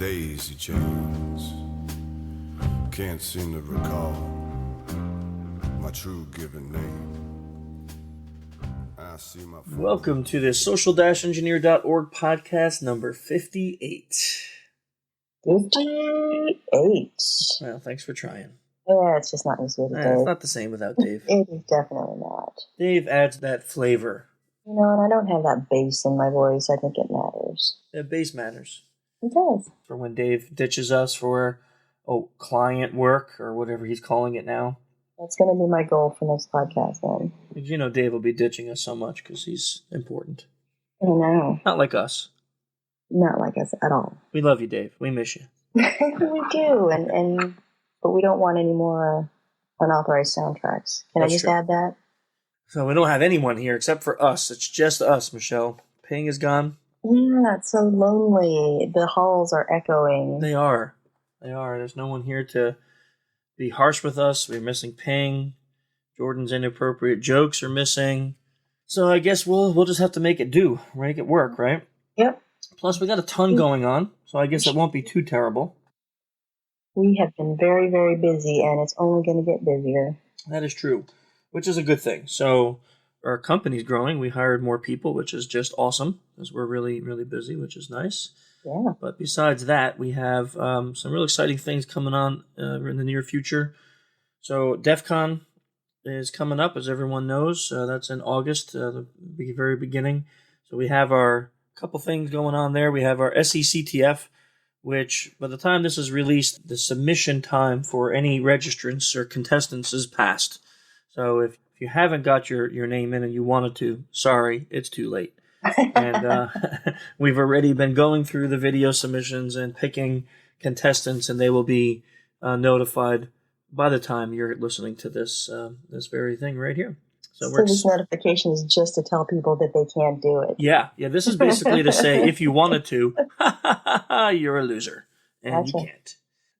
daisy chains. Can't seem to recall my true given name. I see my Welcome to the social-engineer.org podcast number 58. 58. Well, thanks for trying. Yeah, it's just not as good as Dave. It's not the same without Dave. It is definitely not. Dave adds that flavor. You know, and I don't have that bass in my voice. I think it matters. Bass matters. It does. For when Dave ditches us for client work or whatever he's calling it now. That's going to be my goal for next podcast then. You know Dave will be ditching us so much because he's important. I know. Not like us. Not like us at all. We love you, Dave. We miss you. We do, but we don't want any more unauthorized soundtracks. Can That's I just true. add that? So we don't have anyone here except for us. It's just us, Michelle. Ping is gone. Yeah, it's so lonely. The halls are echoing. They are. There's no one here to be harsh with us. We're missing Ping. Jordan's inappropriate jokes are missing. So I guess we'll just have to make it do. Make it work, right? Yep. Plus, we got a ton going on, so I guess it won't be too terrible. We have been very, very busy, and it's only going to get busier. That is true, which is a good thing. So our company's growing. We hired more people, which is just awesome, because we're really, really busy, which is nice. Yeah. But besides that, we have some real exciting things coming on in the near future. So DEF CON is coming up, as everyone knows. That's in August, the very beginning. So we have our couple things going on there. We have our SECTF, which by the time this is released, the submission time for any registrants or contestants is passed. So if you haven't got your name in and you wanted to, sorry, it's too late. And we've already been going through the video submissions and picking contestants, and they will be notified by the time you're listening to this very thing right here. So this notification is just to tell people that they can't do it. Yeah. This is basically to say if you wanted to, you're a loser, and Gotcha. You can't.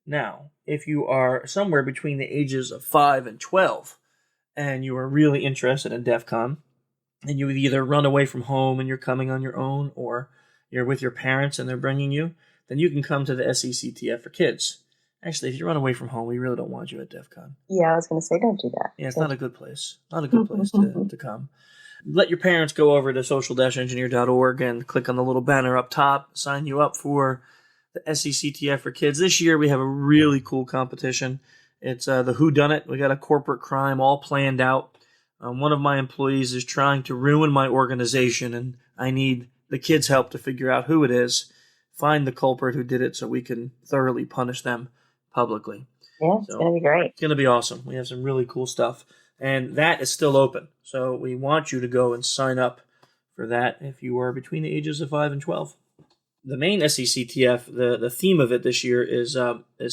Now, if you are somewhere between the ages of 5 and 12, and you are really interested in DEF CON, and you either run away from home and you're coming on your own, or you're with your parents and they're bringing you, then you can come to the SECTF for kids. Actually, if you run away from home, we really don't want you at DEF CON. Yeah, I was going to say, don't do that. Yeah, it's not a good place. Not a good place to come. Let your parents go over to social-engineer.org and click on the little banner up top, sign you up for the SECTF for kids. This year, we have a really cool competition. It's the Whodunit. We got a corporate crime all planned out. One of my employees is trying to ruin my organization, and I need the kids' help to figure out who it is, find the culprit who did it so we can thoroughly punish them publicly. Yeah, it's going to be great. It's going to be awesome. We have some really cool stuff. And that is still open. So we want you to go and sign up for that if you are between the ages of 5 and 12. The main SECTF, the theme of it this year is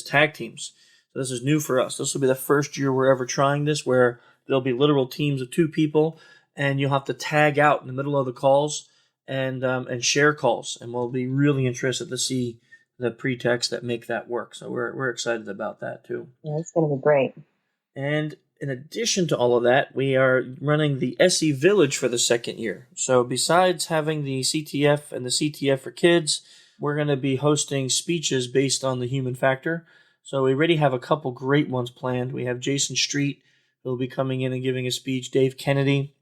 tag teams. So this is new for us. This will be the first year we're ever trying this, where there'll be literal teams of 2 people, and you'll have to tag out in the middle of the calls and share calls. And we'll be really interested to see the pretext that make that work. So we're excited about that too. Yeah, it's going to be great. And in addition to all of that, we are running the SE Village for the second year. So besides having the CTF and the CTF for kids, we're going to be hosting speeches based on the human factor. So we already have a couple great ones planned. We have Jason Street, who will be coming in and giving a speech, Dave Kennedy.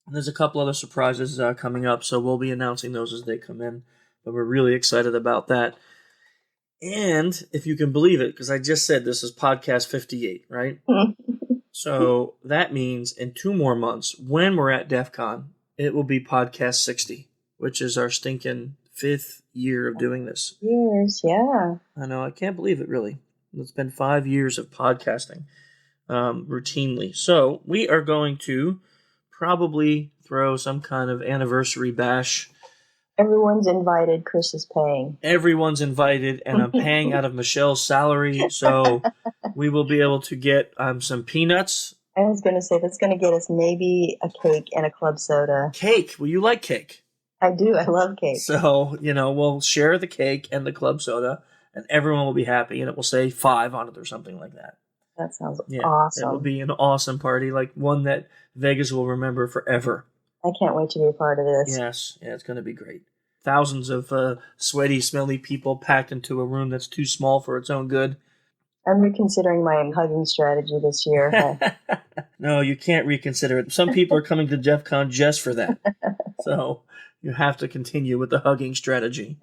And there's a couple other surprises coming up, so we'll be announcing those as they come in. But we're really excited about that. And if you can believe it, because I just said this is podcast 58, right? So that means in 2 more months, when we're at DEF CON, it will be podcast 60, which is our stinking 5th year of doing this. Years, yeah. I know, I can't believe it, really. It's been 5 years of podcasting routinely. So we are going to probably throw some kind of anniversary bash. Everyone's invited. Chris is paying. Everyone's invited, and I'm paying out of Michelle's salary, so we will be able to get some peanuts. I was going to say, that's going to get us maybe a cake and a club soda. Cake. Well, you like cake. I do. I love cake. So, we'll share the cake and the club soda, and everyone will be happy, and it will say 5 on it or something like that. That sounds awesome. It will be an awesome party, like one that Vegas will remember forever. I can't wait to be a part of this. Yes. Yeah, it's going to be great. thousands of sweaty, smelly people packed into a room that's too small for its own good. I'm reconsidering my hugging strategy this year. No, you can't reconsider it. Some people are coming to DEF CON just for that. So you have to continue with the hugging strategy.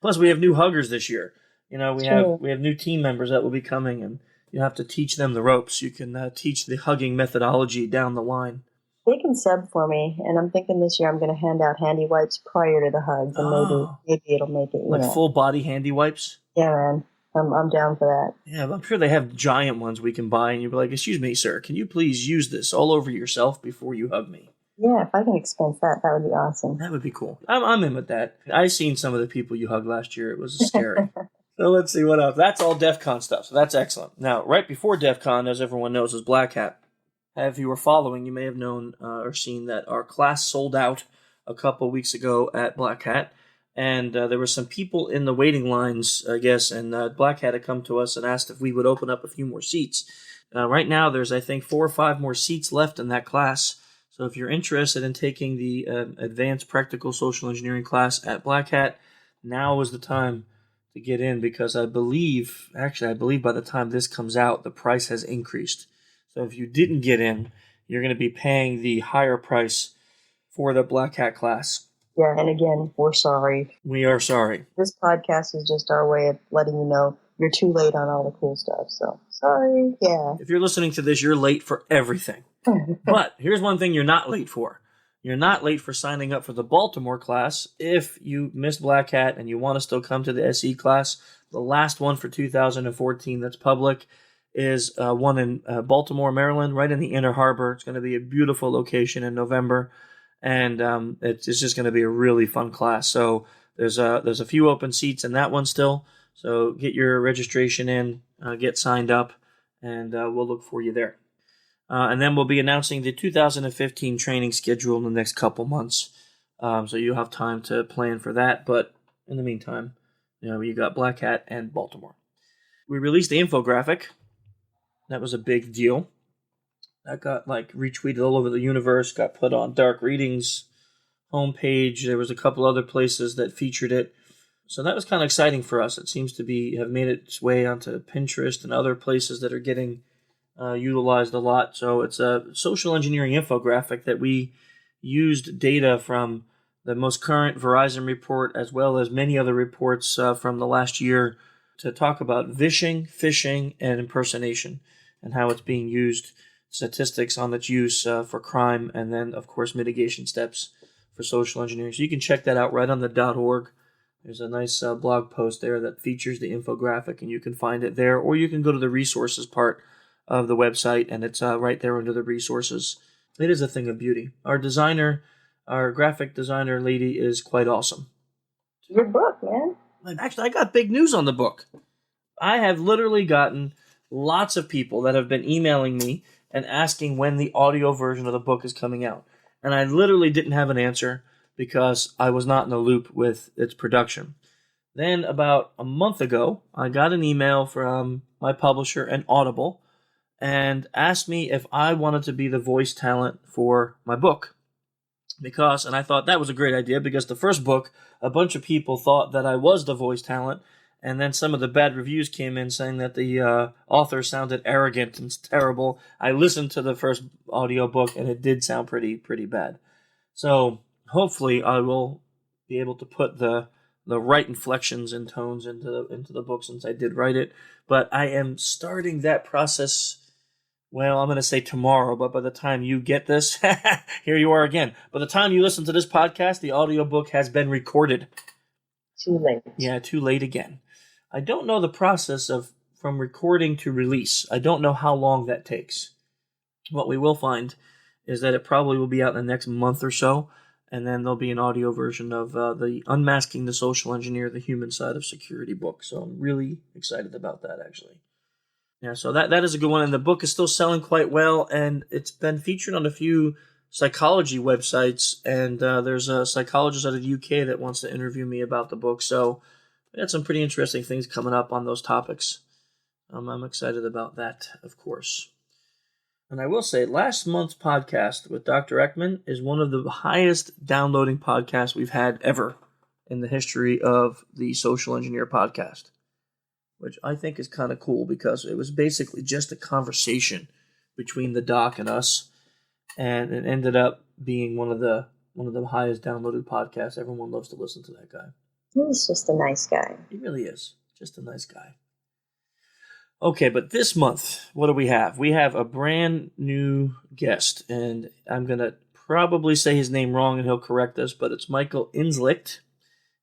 Plus, we have new huggers this year. We have new team members that will be coming, and you have to teach them the ropes. You can teach the hugging methodology down the line. They can sub for me, and I'm thinking this year I'm going to hand out handy wipes prior to the hugs, and maybe it'll make it. Like full body handy wipes? Yeah, man. I'm down for that. Yeah, I'm sure they have giant ones we can buy, and you'll be like, excuse me, sir, can you please use this all over yourself before you hug me? Yeah, if I can expense that, that would be awesome. That would be cool. I'm in with that. I seen some of the people you hugged last year. It was scary. So let's see what else. That's all DEF CON stuff, so that's excellent. Now, right before DEF CON, as everyone knows, was Black Hat. If you were following, you may have known or seen that our class sold out a couple weeks ago at Black Hat. And there were some people in the waiting lines, I guess, and Black Hat had come to us and asked if we would open up a few more seats. Right now, there's, I think, 4 or 5 more seats left in that class. So if you're interested in taking the Advanced Practical Social Engineering class at Black Hat, now is the time to get in, because I believe by the time this comes out, the price has increased. So if you didn't get in, you're going to be paying the higher price for the Black Hat class. Yeah, and again, we're sorry. We are sorry. This podcast is just our way of letting you know you're too late on all the cool stuff. So, sorry, yeah. If you're listening to this, you're late for everything. But here's one thing you're not late for. You're not late for signing up for the Baltimore class. If you missed Black Hat and you want to still come to the SE class, the last one for 2014 that's public is one in Baltimore, Maryland, right in the Inner Harbor. It's going to be a beautiful location in November. And it's just going to be a really fun class. So there's a few open seats in that one still. So get your registration in, get signed up, and we'll look for you there. And then we'll be announcing the 2015 training schedule in the next couple months. So you'll have time to plan for that. But in the meantime, you got Black Hat and Baltimore. We released the infographic. That was a big deal. That got retweeted all over the universe, got put on Dark Readings homepage. There was a couple other places that featured it. So that was kind of exciting for us. It seems to have made its way onto Pinterest and other places that are getting utilized a lot. So it's a social engineering infographic that we used data from the most current Verizon report, as well as many other reports from the last year, to talk about vishing, phishing, and impersonation, and how it's being used, statistics on its use for crime, and then, of course, mitigation steps for social engineering. So you can check that out right on the .org. There's a nice blog post there that features the infographic, and you can find it there, or you can go to the resources part of the website, and it's right there under the resources. It is a thing of beauty. Our graphic designer lady is quite awesome. Your book, man. Actually, I got big news on the book. I have literally gotten lots of people that have been emailing me and asking when the audio version of the book is coming out. And I literally didn't have an answer because I was not in the loop with its production. Then about a month ago, I got an email from my publisher and Audible and asked me if I wanted to be the voice talent for my book. And I thought that was a great idea, because the first book, a bunch of people thought that I was the voice talent, and then some of the bad reviews came in saying that the author sounded arrogant and terrible. I listened to the first audiobook, and it did sound pretty bad. So hopefully I will be able to put the right inflections and tones into the book, since I did write it. But I am starting that process. Well, I'm going to say tomorrow, but by the time you get this, here you are again. By the time you listen to this podcast, the audiobook has been recorded. Too late. Yeah, too late again. I don't know the process from recording to release. I don't know how long that takes. What we will find is that it probably will be out in the next month or so, and then there'll be an audio version of the Unmasking the Social Engineer, the Human Side of Security book. So I'm really excited about that, actually. Yeah, so that is a good one, and the book is still selling quite well, and it's been featured on a few psychology websites, and there's a psychologist out of the UK that wants to interview me about the book, so we got some pretty interesting things coming up on those topics. I'm excited about that, of course. And I will say, last month's podcast with Dr. Ekman is one of the highest downloading podcasts we've had ever. in the history of the Social Engineer podcast, which I think is kind of cool because it was basically just a conversation between the doc and us, and it ended up being one of the highest downloaded podcasts. Everyone loves to listen to that guy. He's just a nice guy. He really is. Just a nice guy. Okay, but this month, what do we have? We have a brand new guest, and I'm going to probably say his name wrong and he'll correct us, but it's Michael Inzlicht.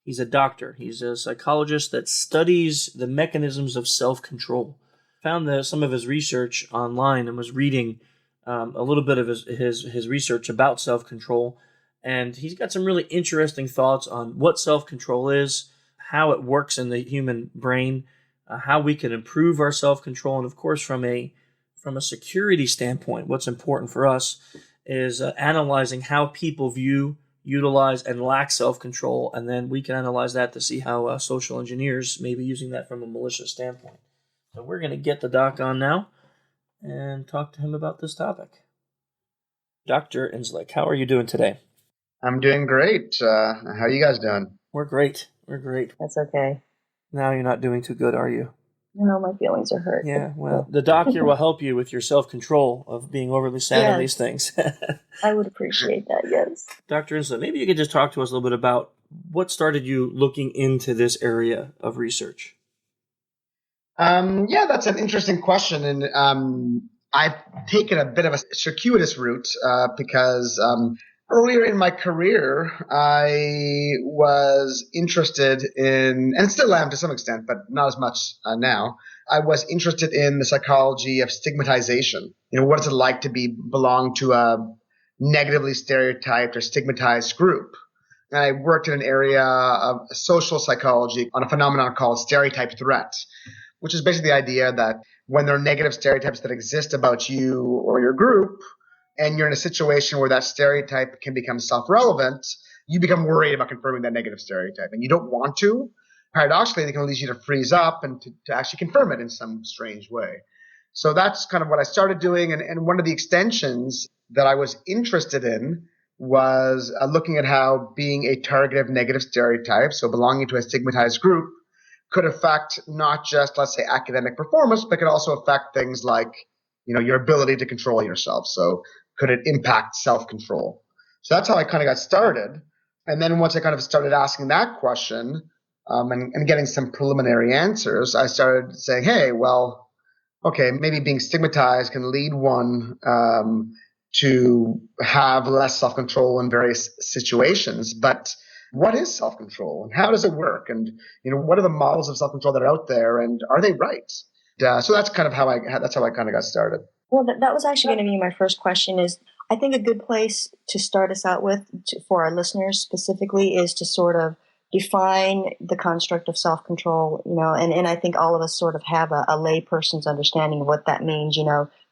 He's a doctor. He's a psychologist that studies the mechanisms of self-control. Found some of his research online and was reading a little bit of his research about self-control, and he's got some really interesting thoughts on what self-control is, how it works in the human brain, how we can improve our self-control, and of course from a security standpoint, what's important for us is analyzing how people view, utilize, and lack self-control, and then we can analyze that to see how social engineers may be using that from a malicious standpoint. So we're going to get the doc on now and talk to him about this topic. Dr. Inzlicht, how are you doing today? I'm doing great. How are you guys doing? We're great. That's okay. Now you're not doing too good, are you? No, my feelings are hurt. Yeah, well, the doc here will help you with your self-control of being overly sad on these things. I would appreciate that, yes. Dr. Inzlicht, maybe you could just talk to us a little bit about what started you looking into this area of research. Yeah, that's an interesting question. And I've taken a bit of a circuitous route because earlier in my career, I was interested in, and still am to some extent, but not as much now. I was interested in the psychology of stigmatization. What is it like to belong to a negatively stereotyped or stigmatized group? And I worked in an area of social psychology on a phenomenon called stereotype threat, which is basically the idea that when there are negative stereotypes that exist about you or your group, and you're in a situation where that stereotype can become self-relevant, you become worried about confirming that negative stereotype. And you don't want to. Paradoxically, they can lead you to freeze up and to actually confirm it in some strange way. So that's kind of what I started doing. And one of the extensions that I was interested in was looking at how being a target of negative stereotypes, so belonging to a stigmatized group, could affect not just, let's say, academic performance, but could also affect things like, your ability to control yourself. So could it impact self-control? So that's how I kind of got started. And then once I kind of started asking that question and getting some preliminary answers, I started saying, hey, well, okay, maybe being stigmatized can lead one to have less self-control in various situations. But what is self-control and how does it work? And, what are the models of self-control that are out there and are they right? So that's kind of how I kind of got started. Well, that was actually going to be my first question is, I think a good place to start us out with for our listeners specifically is to sort of define the construct of self-control, and I think all of us sort of have a layperson's understanding of what that means.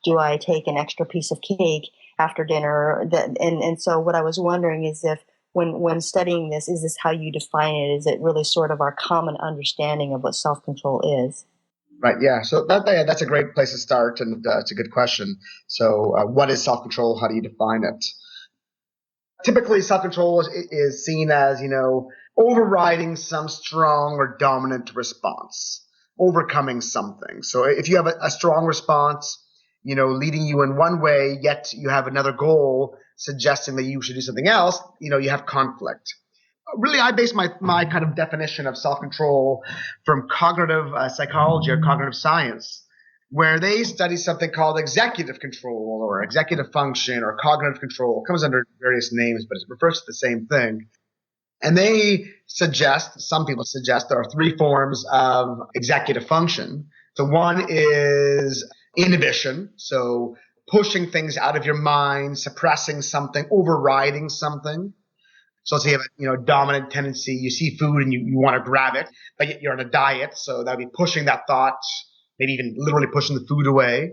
Do I take an extra piece of cake after dinner? And so what I was wondering is if when studying this, is this how you define it? Is it really sort of our common understanding of what self-control is? Right. Yeah. So that's a great place to start, and it's a good question. So, what is self-control? How do you define it? Typically, self-control is seen as overriding some strong or dominant response, overcoming something. So, if you have a strong response, leading you in one way, yet you have another goal suggesting that you should do something else, you have conflict. Really, I base my kind of definition of self-control from cognitive psychology or cognitive science, where they study something called executive control or executive function or cognitive control. It comes under various names, but it refers to the same thing. And some people suggest there are three forms of executive function. So one is inhibition, so pushing things out of your mind, suppressing something, overriding something. So let's say you have a dominant tendency, you see food and you want to grab it, but yet you're on a diet, so that would be pushing that thought, maybe even literally pushing the food away.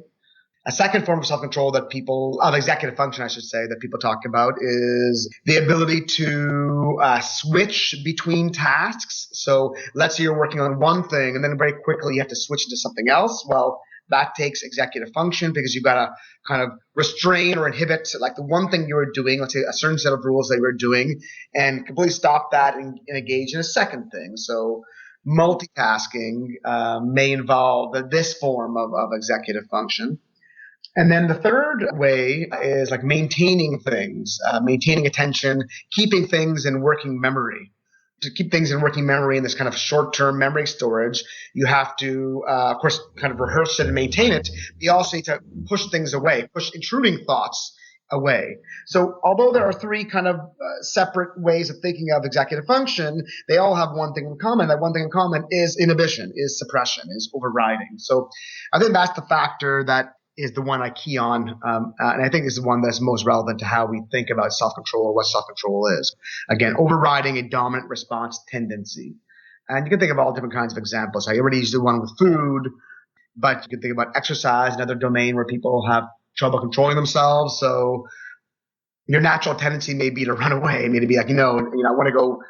A second form of self-control of executive function, I should say, that people talk about is the ability to switch between tasks. So let's say you're working on one thing and then very quickly you have to switch into something else. Well, That takes executive function because you've got to kind of restrain or inhibit like the one thing you were doing, let's say a certain set of rules that you were doing, and completely stop that and engage in a second thing. So multitasking may involve this form of executive function. And then the third way is like maintaining things, maintaining attention, keeping things in working memory. To keep things in working memory in this kind of short-term memory storage, you have to, of course, kind of rehearse it and maintain it. You also need to push things away, push intruding thoughts away. So although there are three kind of separate ways of thinking of executive function, they all have one thing in common. That one thing in common is inhibition, is suppression, is overriding. So I think that's the factor that is the one I key on, and I think this is the one that's most relevant to how we think about self-control or what self-control is. Again, overriding a dominant response tendency. And you can think of all different kinds of examples. I already used the one with food, but you can think about exercise, another domain where people have trouble controlling themselves. So your natural tendency may be to run away, may be like, I want to go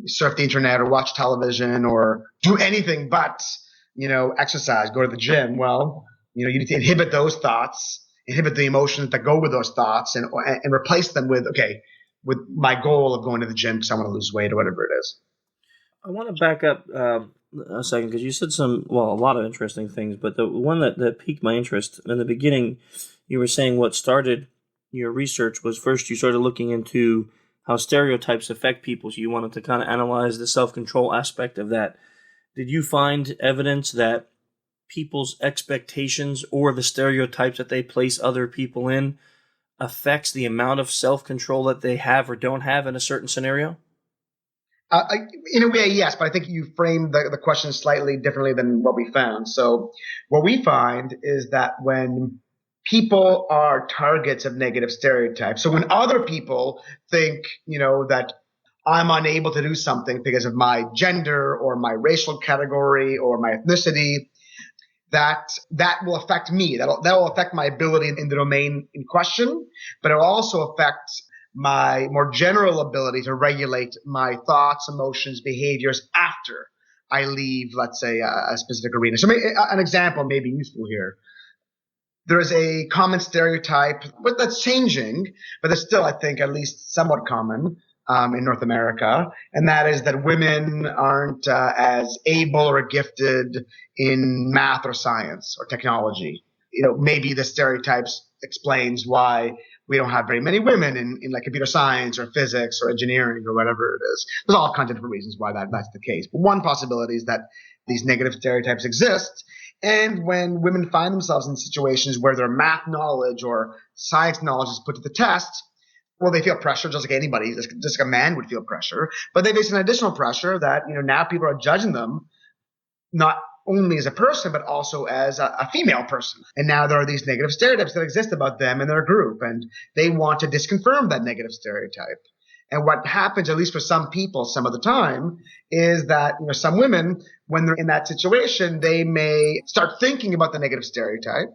surf the internet or watch television or do anything but, exercise, go to the gym. Well, you need to inhibit those thoughts, inhibit the emotions that go with those thoughts, and replace them with my goal of going to the gym because I want to lose weight or whatever it is. I want to back up a second because you said a lot of interesting things, but the one that piqued my interest in the beginning, you were saying what started your research was first you started looking into how stereotypes affect people, so you wanted to kind of analyze the self-control aspect of that. Did you find evidence that people's expectations or the stereotypes that they place other people in affects the amount of self-control that they have or don't have in a certain scenario? In a way, yes, but I think you framed the question slightly differently than what we found. So what we find is that when people are targets of negative stereotypes, so when other people think, that I'm unable to do something because of my gender or my racial category or my ethnicity, that will affect me. That will affect my ability in the domain in question, but it will also affect my more general ability to regulate my thoughts, emotions, behaviors after I leave, let's say, a specific arena. So an example may be useful here. There is a common stereotype, but that's changing, but it's still, I think, at least somewhat common in North America, and that is that women aren't as able or gifted in math or science or technology. Maybe the stereotypes explains why we don't have very many women in like computer science or physics or engineering or whatever it is. There's all kinds of different reasons why that's the case. But one possibility is that these negative stereotypes exist. And when women find themselves in situations where their math knowledge or science knowledge is put to the test, well, they feel pressure just like anybody, just like a man would feel pressure. But they face an additional pressure that, now people are judging them not only as a person, but also as a female person. And now there are these negative stereotypes that exist about them and their group, and they want to disconfirm that negative stereotype. And what happens, at least for some people some of the time, is that some women, when they're in that situation, they may start thinking about the negative stereotype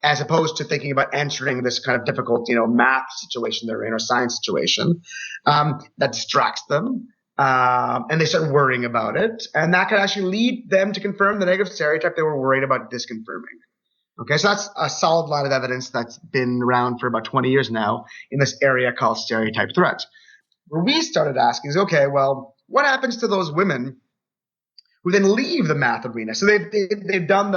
as opposed to thinking about answering this kind of difficult, math situation they're in or science situation. That distracts them. And they start worrying about it. And that could actually lead them to confirm the negative stereotype they were worried about disconfirming. Okay, so that's a solid line of evidence that's been around for about 20 years now in this area called stereotype threat. Where we started asking is, okay, well, what happens to those women who then leave the math arena? So they've done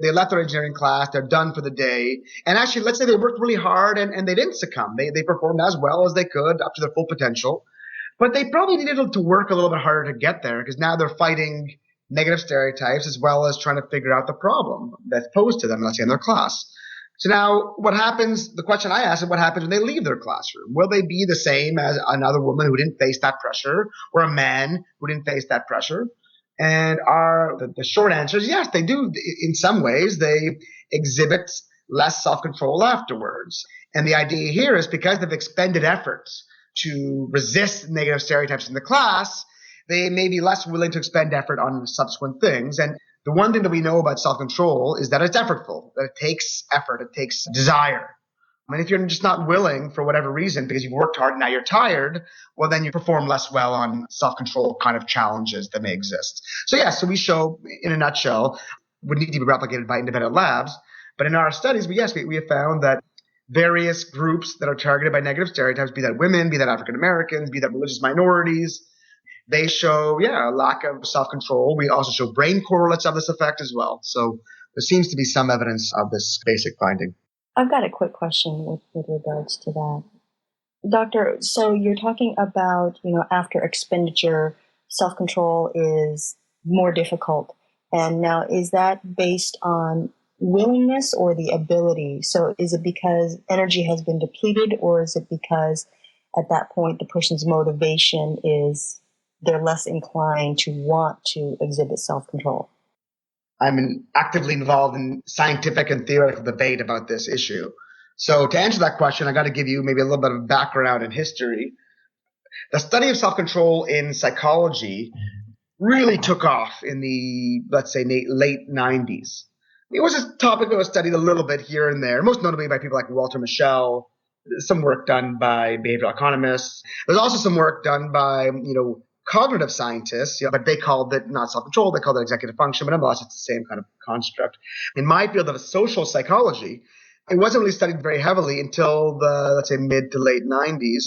they left their engineering class, they're done for the day. And actually, let's say they worked really hard and they didn't succumb. They performed as well as they could up to their full potential. But they probably needed to work a little bit harder to get there because now they're fighting negative stereotypes as well as trying to figure out the problem that's posed to them, let's say, in their class. So now what happens, the question I ask is what happens when they leave their classroom? Will they be the same as another woman who didn't face that pressure or a man who didn't face that pressure? And the short answer is yes, they do. In some ways, they exhibit less self-control afterwards. And the idea here is because they've expended efforts to resist negative stereotypes in the class, they may be less willing to expend effort on subsequent things. And the one thing that we know about self-control is that it's effortful, that it takes effort, it takes desire. I mean, if you're just not willing for whatever reason because you've worked hard and now you're tired, well, then you perform less well on self-control kind of challenges that may exist. So we show, in a nutshell, would need to be replicated by independent labs. But in our studies, we have found that various groups that are targeted by negative stereotypes, be that women, be that African Americans, be that religious minorities, they show, a lack of self-control. We also show brain correlates of this effect as well. So there seems to be some evidence of this basic finding. I've got a quick question with regards to that. Doctor, so you're talking about, after expenditure, self-control is more difficult. And now, is that based on willingness or the ability? So is it because energy has been depleted, or is it because at that point the person's motivation is they're less inclined to want to exhibit self-control? I'm actively involved in scientific and theoretical debate about this issue. So to answer that question, I got to give you maybe a little bit of background and history. The study of self-control in psychology really took off in the, let's say, late 90s. It was a topic that was studied a little bit here and there, most notably by people like Walter Mischel, some work done by behavioral economists. There's also some work done by, cognitive scientists, but they called it not self-control, they called it executive function, but nonetheless, it's the same kind of construct. In my field of social psychology, it wasn't really studied very heavily until the, let's say, mid to late 90s.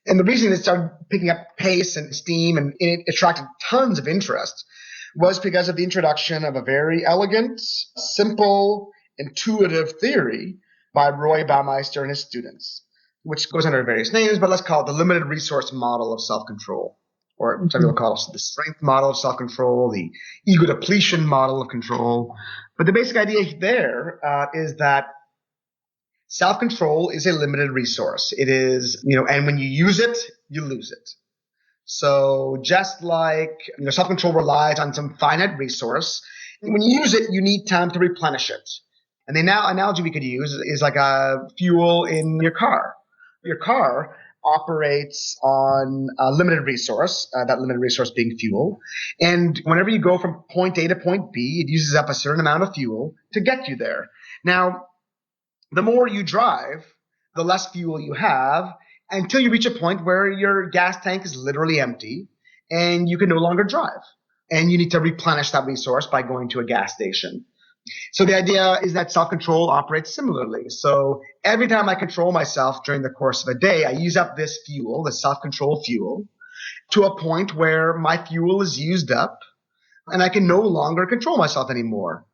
And the reason it started picking up pace and steam and it attracted tons of interest was because of the introduction of a very elegant, simple, intuitive theory by Roy Baumeister and his students, which goes under various names, but let's call it the limited resource model of self-control. Or some people call it the strength model of self-control, the ego depletion model of control. But the basic idea there is that self-control is a limited resource. It is, and when you use it, you lose it. So just like self-control relies on some finite resource, when you use it, you need time to replenish it. And the analogy we could use is like a fuel in your car. Your car operates on a limited resource, that limited resource being fuel. And whenever you go from point A to point B, it uses up a certain amount of fuel to get you there. Now, the more you drive, the less fuel you have until you reach a point where your gas tank is literally empty and you can no longer drive. And you need to replenish that resource by going to a gas station. So the idea is that self-control operates similarly. So every time I control myself during the course of a day, I use up this fuel, the self-control fuel, to a point where my fuel is used up and I can no longer control myself anymore.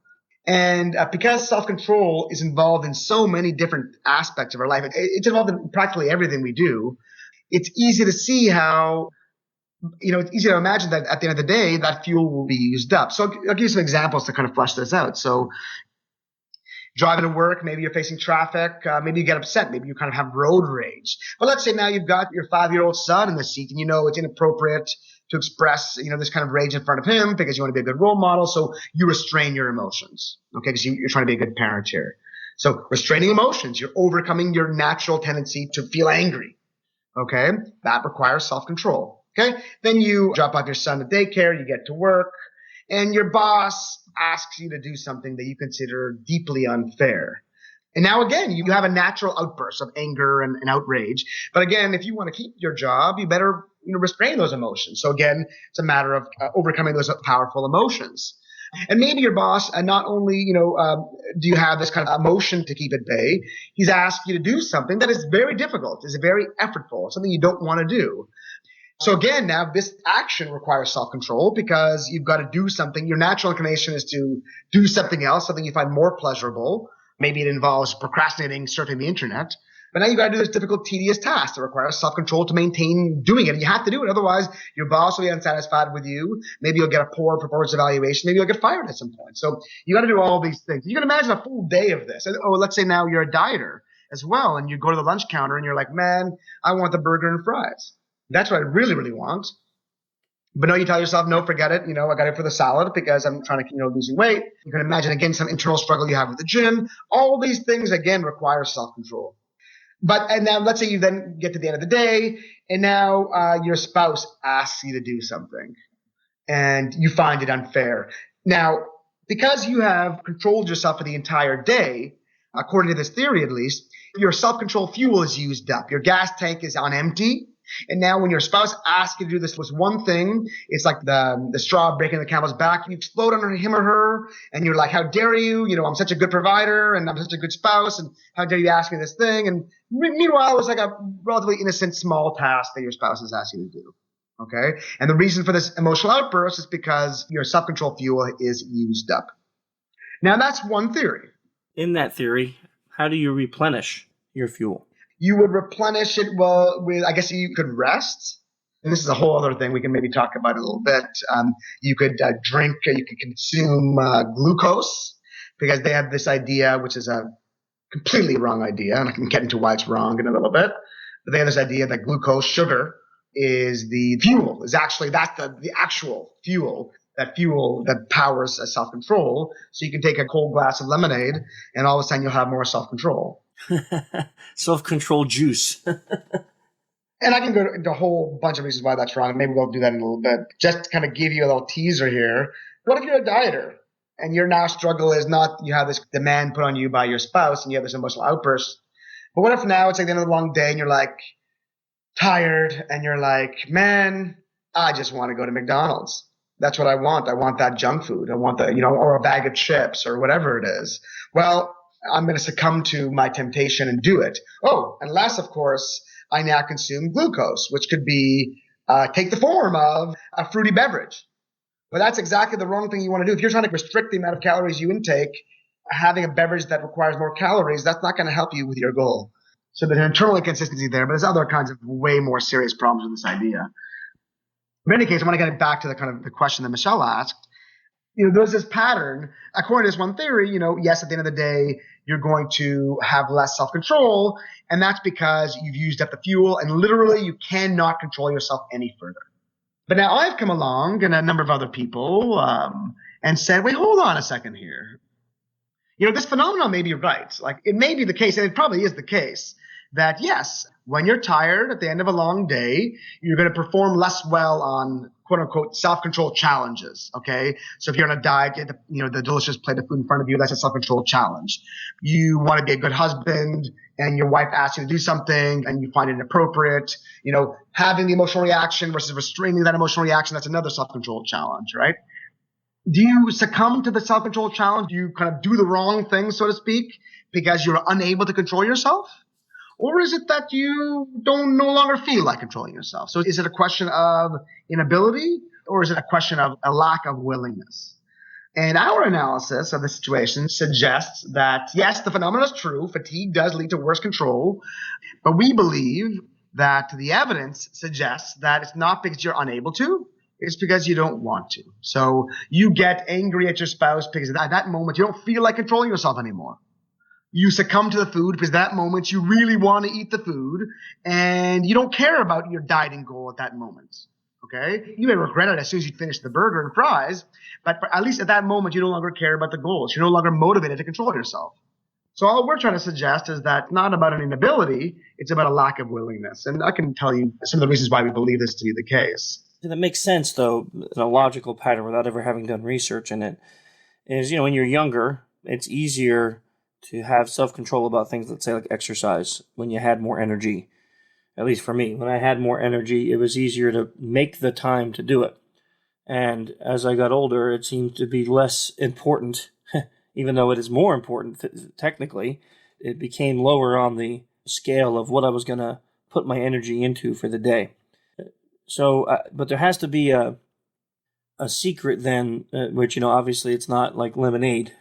And because self-control is involved in so many different aspects of our life, it's involved in practically everything we do, it's easy to see how it's easy to imagine that at the end of the day, that fuel will be used up. So I'll give you some examples to kind of flesh this out. So driving to work, maybe you're facing traffic, maybe you get upset, maybe you kind of have road rage. But let's say now you've got your 5-year-old son in the seat and it's inappropriate to express, this kind of rage in front of him because you want to be a good role model. So you restrain your emotions, okay, because you're trying to be a good parent here. So restraining emotions, you're overcoming your natural tendency to feel angry, okay? That requires self-control. Okay, then you drop off your son at daycare, you get to work, and your boss asks you to do something that you consider deeply unfair. And now again, you have a natural outburst of anger and outrage. But again, if you want to keep your job, you better restrain those emotions. So again, it's a matter of overcoming those powerful emotions. And maybe your boss, not only do you have this kind of emotion to keep at bay, he's asked you to do something that is very difficult, is very effortful, something you don't want to do. So again, now this action requires self-control because you've got to do something. Your natural inclination is to do something else, something you find more pleasurable. Maybe it involves procrastinating, surfing the internet. But now you've got to do this difficult, tedious task that requires self-control to maintain doing it. And you have to do it. Otherwise, your boss will be unsatisfied with you. Maybe you'll get a poor performance evaluation. Maybe you'll get fired at some point. So you got to do all these things. You can imagine a full day of this. Oh, let's say now you're a dieter as well. And you go to the lunch counter and you're like, man, I want the burger and fries. That's what I really, really want. But no, you tell yourself, no, forget it. I got it for the salad because I'm trying to, losing weight. You can imagine, again, some internal struggle you have with the gym. All these things, again, require self-control. And now let's say you then get to the end of the day and now your spouse asks you to do something and you find it unfair. Now, because you have controlled yourself for the entire day, according to this theory at least, your self-control fuel is used up. Your gas tank is on empty. And now when your spouse asks you to do this one thing, it's like the straw breaking the camel's back. You explode on him or her, and you're like, how dare you? I'm such a good provider, and I'm such a good spouse, and how dare you ask me this thing? And meanwhile, it's like a relatively innocent, small task that your spouse is asking you to do. Okay? And the reason for this emotional outburst is because your self-control fuel is used up. Now, that's one theory. In that theory, how do you replenish your fuel? You would replenish it with, I guess you could rest. And this is a whole other thing we can maybe talk about a little bit. You could drink, you could consume glucose, because they have this idea, which is a completely wrong idea, and I can get into why it's wrong in a little bit. But they have this idea that glucose, sugar, is the fuel, that's the actual fuel. That fuel that powers self-control. So you can take a cold glass of lemonade, and all of a sudden you'll have more self-control. Self-control juice. And I can go into a whole bunch of reasons why that's wrong. Maybe we'll do that in a little bit. Just to kind of give you a little teaser here. What if you're a dieter and your now struggle is not you have this demand put on you by your spouse and you have this emotional outburst? But what if now it's like the end of the long day and you're like tired and you're like, man, I just want to go to McDonald's. That's what I want. I want that junk food. I want that, or a bag of chips or whatever it is. Well, I'm going to succumb to my temptation and do it. Oh, unless, of course, I now consume glucose, which could be take the form of a fruity beverage. But that's exactly the wrong thing you want to do. If you're trying to restrict the amount of calories you intake, having a beverage that requires more calories, that's not going to help you with your goal. So there's an internal inconsistency there, but there's other kinds of way more serious problems with this idea. In any case, I want to get back to the question that Michelle asked. There's this pattern. According to this one theory, yes, at the end of the day, you're going to have less self-control, and that's because you've used up the fuel, and literally you cannot control yourself any further. But now I've come along, and a number of other people, and said, wait, hold on a second here. This phenomenon may be right. Like, it may be the case, and it probably is the case, that yes, when you're tired at the end of a long day, you're going to perform less well on quote unquote self-control challenges. Okay. So if you're on a diet, you have the delicious plate of food in front of you, that's a self-control challenge. You want to be a good husband and your wife asks you to do something and you find it inappropriate. Having the emotional reaction versus restraining that emotional reaction, that's another self-control challenge, right? Do you succumb to the self-control challenge? Do you kind of do the wrong thing, so to speak, because you're unable to control yourself? Or is it that you don't no longer feel like controlling yourself? So is it a question of inability, or is it a question of a lack of willingness? And our analysis of the situation suggests that, yes, the phenomenon is true. Fatigue does lead to worse control. But we believe that the evidence suggests that it's not because you're unable to. It's because you don't want to. So you get angry at your spouse because at that moment you don't feel like controlling yourself anymore. You succumb to the food because at that moment you really want to eat the food and you don't care about your dieting goal at that moment. Okay? You may regret it as soon as you finish the burger and fries, but at least at that moment you no longer care about the goals. You're no longer motivated to control yourself. So all we're trying to suggest is that not about an inability, it's about a lack of willingness. And I can tell you some of the reasons why we believe this to be the case. That makes sense, though, in a logical pattern without ever having done research in it, is, when you're younger, it's easier to have self-control about things, let's say like exercise, when you had more energy. At least for me, when I had more energy, it was easier to make the time to do it. And as I got older, it seemed to be less important, even though it is more important technically. It became lower on the scale of what I was going to put my energy into for the day. So, but there has to be a secret then, which, obviously it's not like lemonade.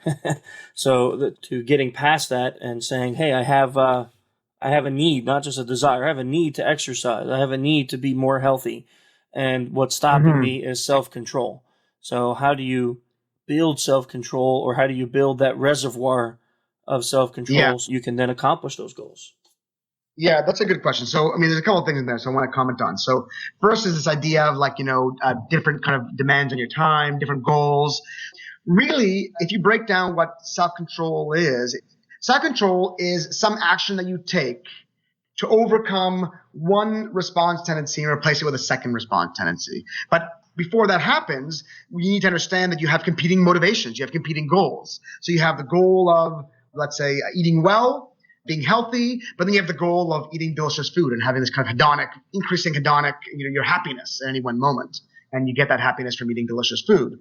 So to getting past that and saying, hey, I have a need, not just a desire. I have a need to exercise. I have a need to be more healthy. And what's stopping me is self-control. So how do you build self-control, or how do you build that reservoir of self-control so you can then accomplish those goals? Yeah, that's a good question. So, there's a couple of things in there, so I want to comment on. So, first is this idea of different kind of demands on your time, different goals. Really, if you break down what self-control is some action that you take to overcome one response tendency and replace it with a second response tendency. But before that happens, we need to understand that you have competing motivations. You have competing goals. So you have the goal of, let's say, eating well. being healthy, but then you have the goal of eating delicious food and having this kind of increasing hedonic, your happiness at any one moment. And you get that happiness from eating delicious food.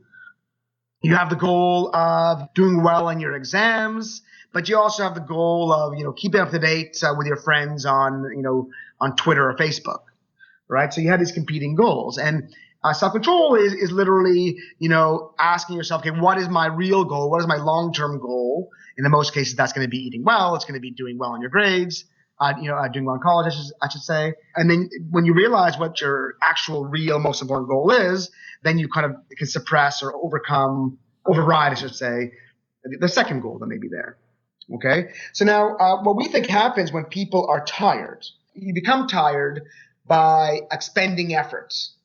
You have the goal of doing well on your exams, but you also have the goal of, keeping up to date with your friends on Twitter or Facebook, right? So you have these competing goals. And self-control is literally, asking yourself, okay, what is my real goal? What is my long-term goal? In the most cases, that's going to be eating well. It's going to be doing well in your grades, doing well in college, I should say. And then when you realize what your actual, real, most important goal is, then you kind of can suppress or override, I should say, the second goal that may be there. Okay? So now what we think happens when people are tired, you become tired by expending efforts.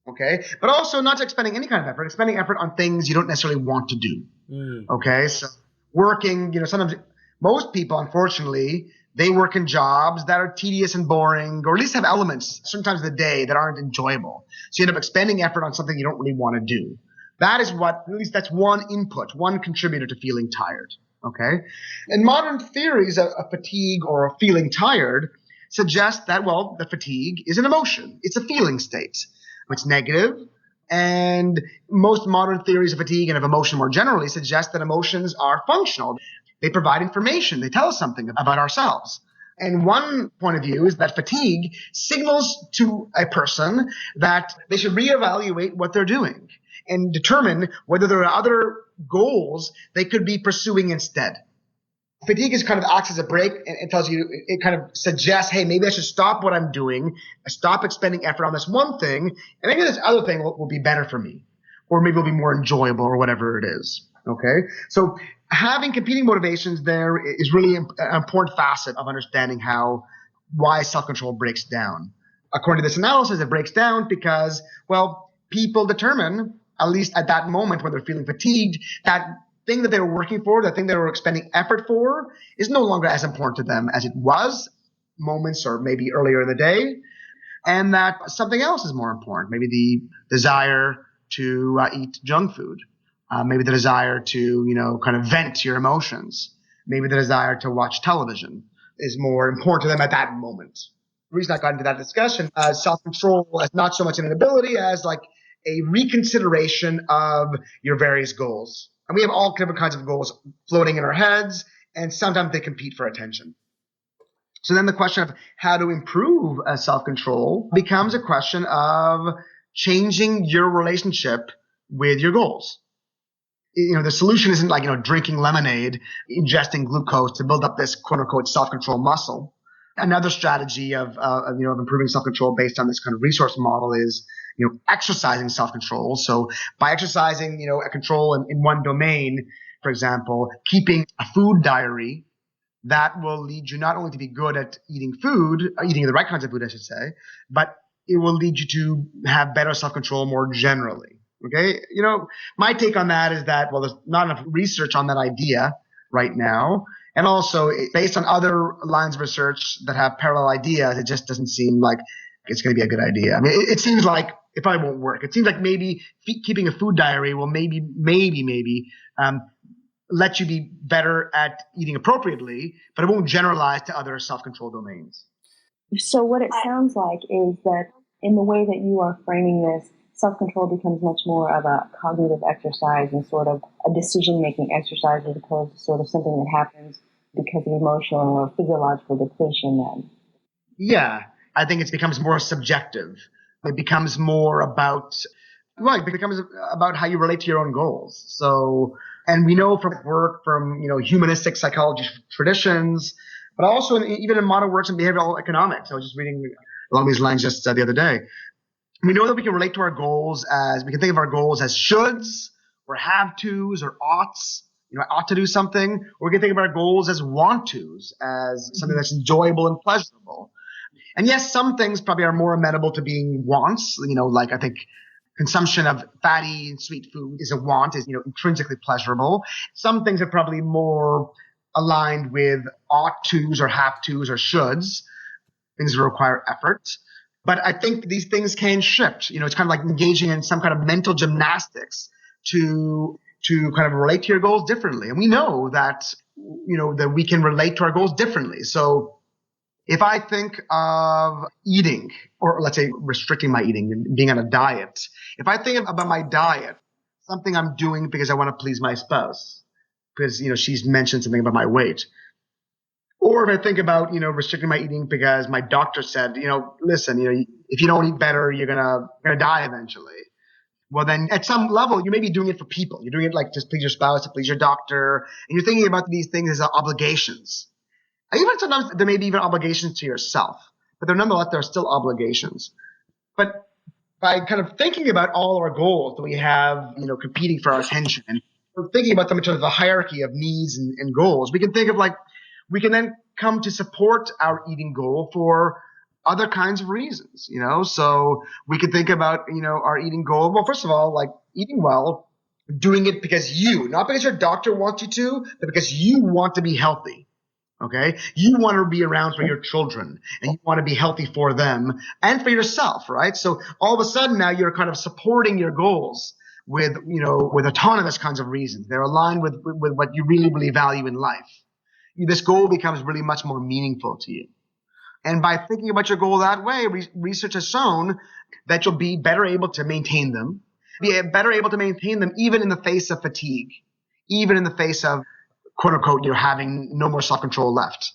Okay? But also not just expending any kind of effort, expending effort on things you don't necessarily want to do. Okay? So working, sometimes most people, unfortunately, they work in jobs that are tedious and boring, or at least have elements sometimes of the day that aren't enjoyable. So you end up expending effort on something you don't really want to do. That is at least that's one input, one contributor to feeling tired. Okay? And modern theories of fatigue or feeling tired suggest that, the fatigue is an emotion. It's a feeling state. It's negative. And most modern theories of fatigue and of emotion more generally suggest that emotions are functional. They provide information. They tell us something about ourselves. And one point of view is that fatigue signals to a person that they should reevaluate what they're doing and determine whether there are other goals they could be pursuing instead. Fatigue is kind of acts as a brake, and it tells you, it kind of suggests, hey, maybe I should stop what I'm doing, stop expending effort on this one thing, and maybe this other thing will be better for me, or maybe it'll be more enjoyable, or whatever it is. Okay? So having competing motivations there is really an important facet of understanding why self-control breaks down. According to this analysis, it breaks down because, people determine, at least at that moment when they're feeling fatigued, that thing that they were working for, the thing they were expending effort for, is no longer as important to them as it was moments or maybe earlier in the day, and that something else is more important. Maybe the desire to eat junk food, maybe the desire to kind of vent your emotions, maybe the desire to watch television is more important to them at that moment. The reason I got into that discussion, self-control is not so much an ability as like a reconsideration of your various goals. And we have all different kinds of goals floating in our heads, and sometimes they compete for attention. So then the question of how to improve self-control becomes a question of changing your relationship with your goals. The solution isn't like, drinking lemonade, ingesting glucose to build up this quote unquote self-control muscle. Another strategy of improving self-control based on this kind of resource model is, exercising self-control. So by exercising, a control in one domain, for example, keeping a food diary, that will lead you not only to be good at eating the right kinds of food, I should say, but it will lead you to have better self-control more generally. Okay. My take on that is that, there's not enough research on that idea right now. And also based on other lines of research that have parallel ideas, it just doesn't seem like it's going to be a good idea. I mean, it seems like it probably won't work. It seems like maybe keeping a food diary will maybe let you be better at eating appropriately, but it won't generalize to other self-control domains. So what it sounds like is that in the way that you are framing this, self-control becomes much more of a cognitive exercise and sort of a decision-making exercise as opposed to sort of something that happens because of emotional or physiological depletion then. Yeah, I think it becomes more subjective. It becomes more about, how you relate to your own goals. So, and we know from work from, humanistic psychology traditions, but also even in modern works in behavioral economics. I was just reading along these lines just the other day. We know that we can relate to our goals we can think of our goals as shoulds or have tos or oughts. I ought to do something. Or we can think of our goals as want tos, as something that's enjoyable and pleasurable. And yes, some things probably are more amenable to being wants. Like I think consumption of fatty and sweet food is a want, is intrinsically pleasurable. Some things are probably more aligned with ought tos or have tos or shoulds, things that require effort. But I think these things can shift. It's kind of like engaging in some kind of mental gymnastics to to kind of relate to your goals differently. And we know that, that we can relate to our goals differently. So if I think of eating, or let's say restricting my eating and being on a diet, if I think about my diet, something I'm doing because I want to please my spouse, because, she's mentioned something about my weight. Or if I think about, restricting my eating because my doctor said, listen, if you don't eat better, you're gonna die eventually. Well, then at some level, you may be doing it for people. You're doing it like to please your spouse, to please your doctor. And you're thinking about these things as obligations. And even sometimes there may be even obligations to yourself, but nonetheless, there are still obligations. But by kind of thinking about all our goals that we have, competing for our attention, and thinking about them in terms of the hierarchy of needs and goals, we can think of we can then come to support our eating goal for other kinds of reasons, So we could think about, our eating goal. Well, first of all, like eating well, doing it because not because your doctor wants you to, but because you want to be healthy. Okay. You want to be around for your children and you want to be healthy for them and for yourself, right? So all of a sudden now you're kind of supporting your goals with autonomous kinds of reasons. They're aligned with what you really, really value in life. This goal becomes really much more meaningful to you. And by thinking about your goal that way, research has shown that you'll be better able to maintain them, even in the face of fatigue, even in the face of, quote unquote, having no more self-control left.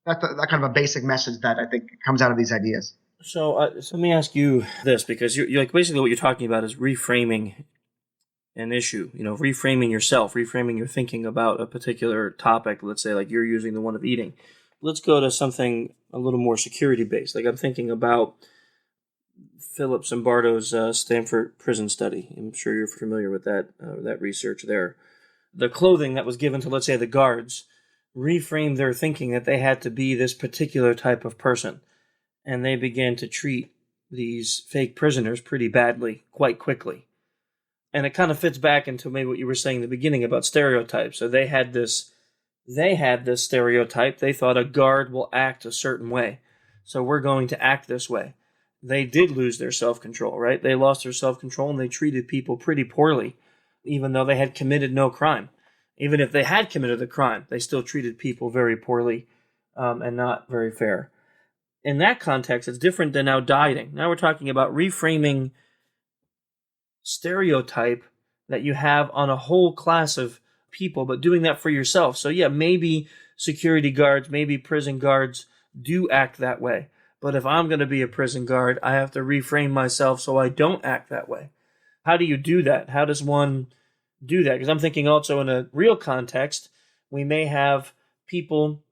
That's that kind of a basic message that I think comes out of these ideas. So let me ask you this, because you're like basically what you're talking about is reframing an issue, reframing yourself, reframing your thinking about a particular topic. Let's say like you're using the one of eating. Let's go to something a little more security-based. Like I'm thinking about Philip Zimbardo's Stanford prison study. I'm sure you're familiar with that research there. The clothing that was given to, let's say, the guards reframed their thinking that they had to be this particular type of person. And they began to treat these fake prisoners pretty badly quite quickly. And it kind of fits back into maybe what you were saying in the beginning about stereotypes. So they had this stereotype. They thought a guard will act a certain way. So we're going to act this way. They did lose their self-control, right? They lost their self-control and they treated people pretty poorly, even though they had committed no crime. Even if they had committed the crime, they still treated people very poorly and not very fair. In that context, it's different than now dieting. Now we're talking about reframing stereotype that you have on a whole class of people, but doing that for yourself. So yeah, maybe security guards, maybe prison guards do act that way. But if I'm going to be a prison guard, I have to reframe myself so I don't act that way. How do you do that? How does one do that? Because I'm thinking also in a real context, we may have people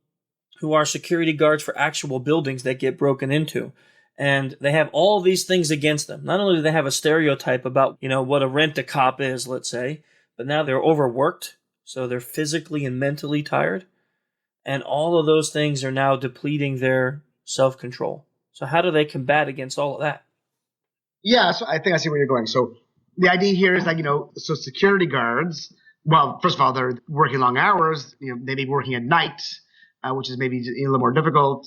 who are security guards for actual buildings that get broken into. And they have all these things against them. Not only do they have a stereotype about, what a rent-a-cop is, let's say, but now they're overworked, so they're physically and mentally tired. And all of those things are now depleting their self-control. So how do they combat against all of that? Yeah, so I think I see where you're going. So the idea here is so security guards, well, first of all, they're working long hours. They may be working at night, which is maybe a little more difficult.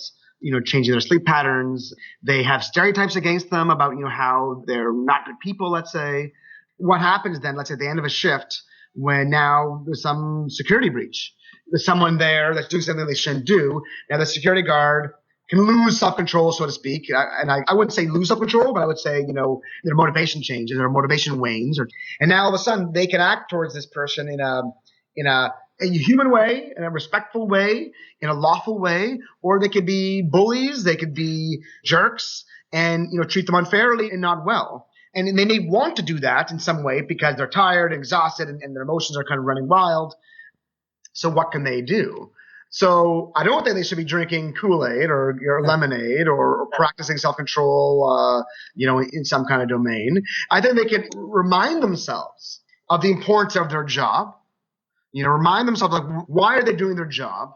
Changing their sleep patterns. They have stereotypes against them about, how they're not good people, let's say. What happens then, let's say at the end of a shift, when now there's some security breach. There's someone there that's doing something they shouldn't do. Now the security guard can lose self-control, so to speak. I wouldn't say lose self-control, but I would say, their motivation changes, their motivation wanes. And now all of a sudden they can act towards this person in a human way, in a respectful way, in a lawful way, or they could be bullies, they could be jerks, and treat them unfairly and not well. And they may want to do that in some way because they're tired, exhausted, and their emotions are kind of running wild. So what can they do? So I don't think they should be drinking Kool-Aid or lemonade or practicing self-control, in some kind of domain. I think they can remind themselves of the importance of their job. Remind themselves why are they doing their job?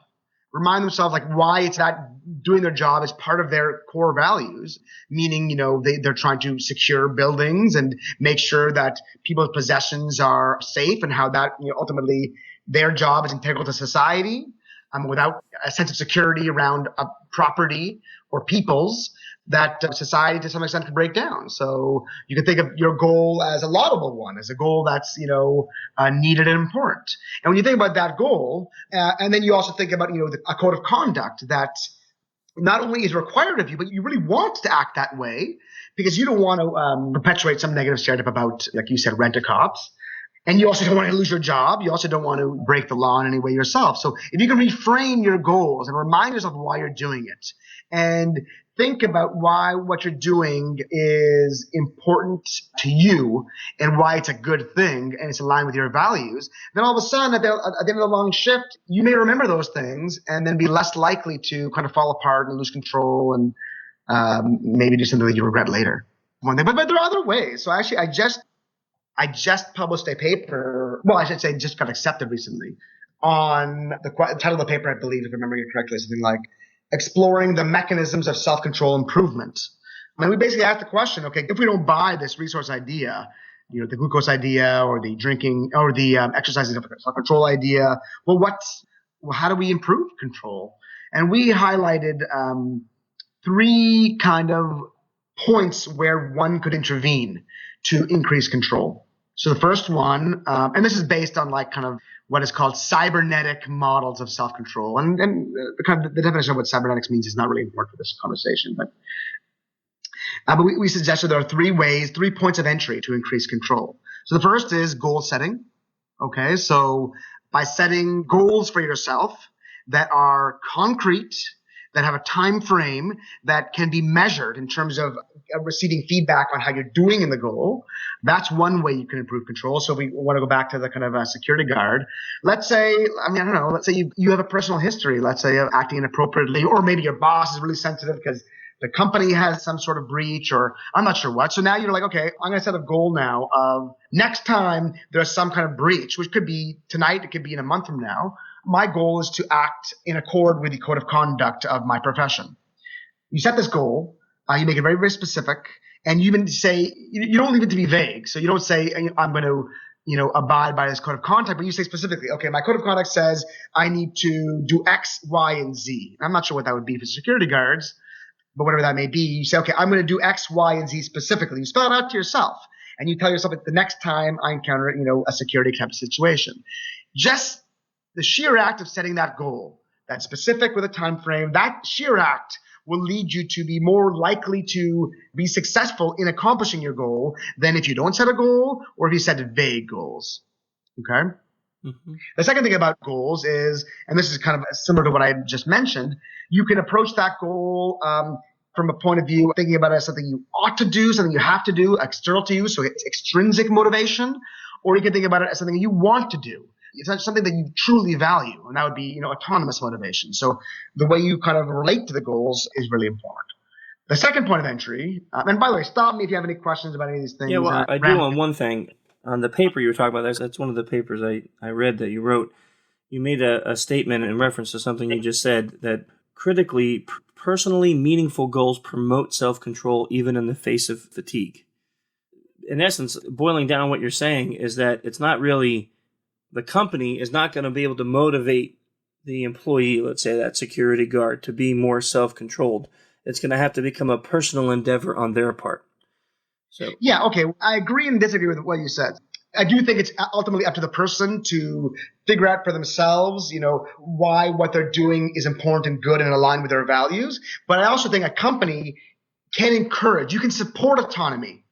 Remind themselves why it's that doing their job is part of their core values, meaning, they're trying to secure buildings and make sure that people's possessions are safe and how that, ultimately their job is integral to society. without a sense of security around property or people's, that society to some extent can break down. So you can think of your goal as a laudable one, as a goal that's, needed and important. And when you think about that goal, and then you also think about, a code of conduct that not only is required of you, but you really want to act that way because you don't want to perpetuate some negative stereotype about, like you said, rent-a-cops. And you also don't want to lose your job. You also don't want to break the law in any way yourself. So if you can reframe your goals and remind yourself why you're doing it and think about why what you're doing is important to you and why it's a good thing and it's aligned with your values, then all of a sudden at the end of the long shift, you may remember those things and then be less likely to kind of fall apart and lose control and maybe do something that you regret later. One thing, but there are other ways. So actually, I just published a paper. Well, I should say just got accepted recently on the title of the paper, I believe, if I'm remembering it correctly, is something like Exploring the Mechanisms of Self-Control Improvement. And we basically asked the question, okay, if we don't buy this resource idea, the glucose idea or the drinking or the exercising self-control idea, how do we improve control? And we highlighted 3 kind of points where one could intervene to increase control. So the first one, and this is based on like kind of what is called cybernetic models of self-control. And the definition of what cybernetics means is not really important for this conversation. But we suggested there are 3 points of entry to increase control. So the first is goal setting. Okay, so by setting goals for yourself that are concrete, that have a time frame that can be measured in terms of receiving feedback on how you're doing in the goal. That's one way you can improve control. So we want to go back to the kind of a security guard. Let's say, let's say you have a personal history, let's say of acting inappropriately, or maybe your boss is really sensitive because the company has some sort of breach or I'm not sure what. So now you're like, okay, I'm going to set a goal now of next time there's some kind of breach, which could be tonight, it could be in a month from now. My goal is to act in accord with the code of conduct of my profession. You set this goal, you make it very, very specific, and you even say, you don't leave it to be vague. So you don't say, I'm going to, abide by this code of conduct, but you say specifically, okay, my code of conduct says I need to do X, Y, and Z. I'm not sure what that would be for security guards, but whatever that may be, you say, okay, I'm going to do X, Y, and Z specifically. You spell it out to yourself, and you tell yourself that the next time I encounter, a security type of situation. Just the sheer act of setting that goal, that's specific with a time frame, that sheer act will lead you to be more likely to be successful in accomplishing your goal than if you don't set a goal or if you set vague goals. Okay? Mm-hmm. The second thing about goals is, and this is kind of similar to what I just mentioned, you can approach that goal from a point of view thinking about it as something you ought to do, something you have to do, external to you, so it's extrinsic motivation, or you can think about it as something you want to do. It's something that you truly value, and that would be, autonomous motivation. So the way you kind of relate to the goals is really important. The second point of entry, and by the way, stop me if you have any questions about any of these things. Yeah, well, I do on one thing. On the paper you were talking about, that's one of the papers I read that you wrote. You made a statement in reference to something you just said, that critically, personally meaningful goals promote self-control even in the face of fatigue. In essence, boiling down what you're saying is that it's not really... the company is not going to be able to motivate the employee, let's say that security guard, to be more self-controlled. It's going to have to become a personal endeavor on their part. So yeah, okay. I agree and disagree with what you said. I do think it's ultimately up to the person to figure out for themselves, why what they're doing is important and good and aligned with their values. But I also think a company can encourage, you can support autonomy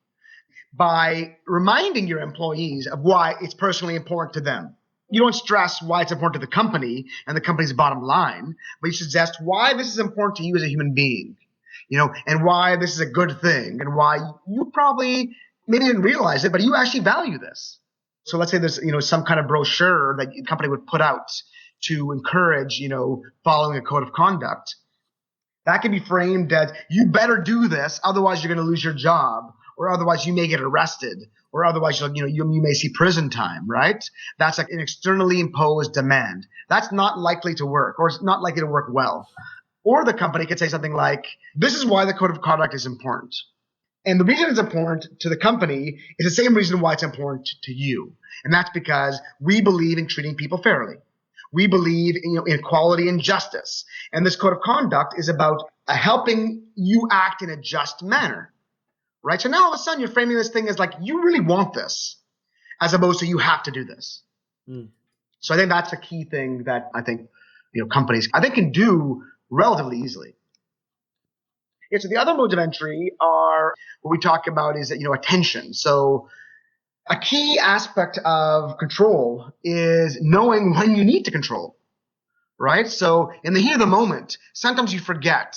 by reminding your employees of why it's personally important to them. You don't stress why it's important to the company and the company's bottom line, but you suggest why this is important to you as a human being, and why this is a good thing and why you probably maybe didn't realize it, but you actually value this. So let's say there's, some kind of brochure that the company would put out to encourage, following a code of conduct. That can be framed as, you better do this, otherwise you're going to lose your job. Or otherwise you may get arrested, or otherwise you may see prison time, right? That's like an externally imposed demand. That's not likely to work, or it's not likely to work well. Or the company could say something like, this is why the code of conduct is important. And the reason it's important to the company is the same reason why it's important to you. And that's because we believe in treating people fairly. We believe in equality and justice. And this code of conduct is about helping you act in a just manner, right? So now all of a sudden you're framing this thing as like, you really want this, as opposed to you have to do this. So I think that's a key thing that I think companies can do relatively easily. Yeah, so the other modes of entry are what we talk about is attention. So a key aspect of control is knowing when you need to control, right? So in the heat of the moment, sometimes you forget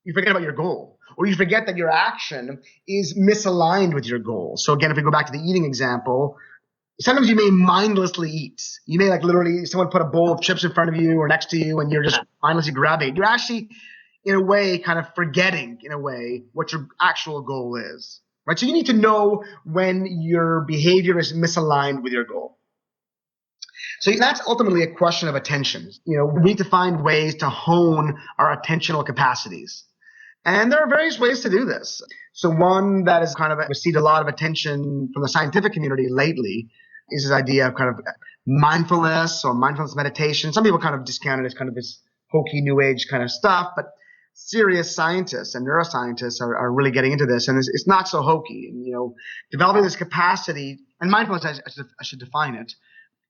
about your goal, or you forget that your action is misaligned with your goal. So again, if we go back to the eating example, sometimes you may mindlessly eat. You may literally someone put a bowl of chips in front of you or next to you and you're just mindlessly grabbing it. You're actually, in a way, kind of forgetting, in a way, what your actual goal is. Right? So you need to know when your behavior is misaligned with your goal. So that's ultimately a question of attention. We need to find ways to hone our attentional capacities. And there are various ways to do this. So one that has kind of received a lot of attention from the scientific community lately is this idea of kind of mindfulness or mindfulness meditation. Some people kind of discount it as kind of this hokey new age kind of stuff, but serious scientists and neuroscientists are really getting into this, and it's not so hokey. And, developing this capacity, and mindfulness, I should define it,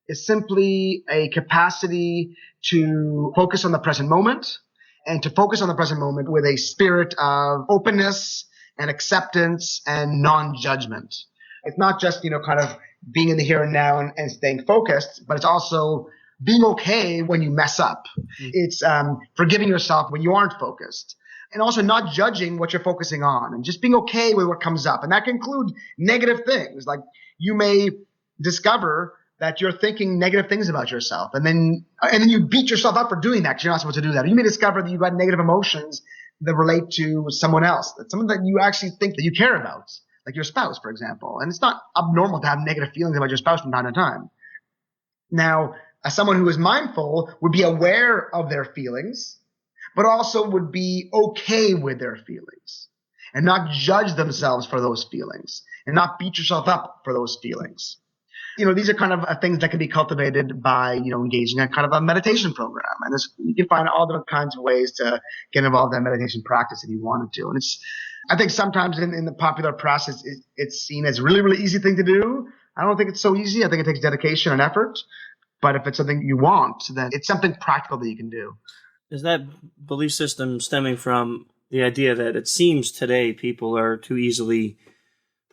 is simply a capacity to focus on the present moment, and to focus on the present moment with a spirit of openness and acceptance and non-judgment. It's not just, kind of being in the here and now and staying focused, but it's also being okay when you mess up. It's forgiving yourself when you aren't focused, and also not judging what you're focusing on, and just being okay with what comes up. And that can include negative things. Like you may discover that you're thinking negative things about yourself, and then you beat yourself up for doing that because you're not supposed to do that. Or you may discover that you've got negative emotions that relate to someone else, that's someone that you actually think that you care about, like your spouse, for example. And it's not abnormal to have negative feelings about your spouse from time to time. Now, as someone who is mindful would be aware of their feelings, but also would be okay with their feelings and not judge themselves for those feelings and not beat yourself up for those feelings. These are kind of things that can be cultivated by, engaging in kind of a meditation program. And you can find all different kinds of ways to get involved in meditation practice if you wanted to. And I think sometimes in the popular press, it's seen as a really, really easy thing to do. I don't think it's so easy. I think it takes dedication and effort. But if it's something you want, then it's something practical that you can do. Is that belief system stemming from the idea that it seems today people are too easily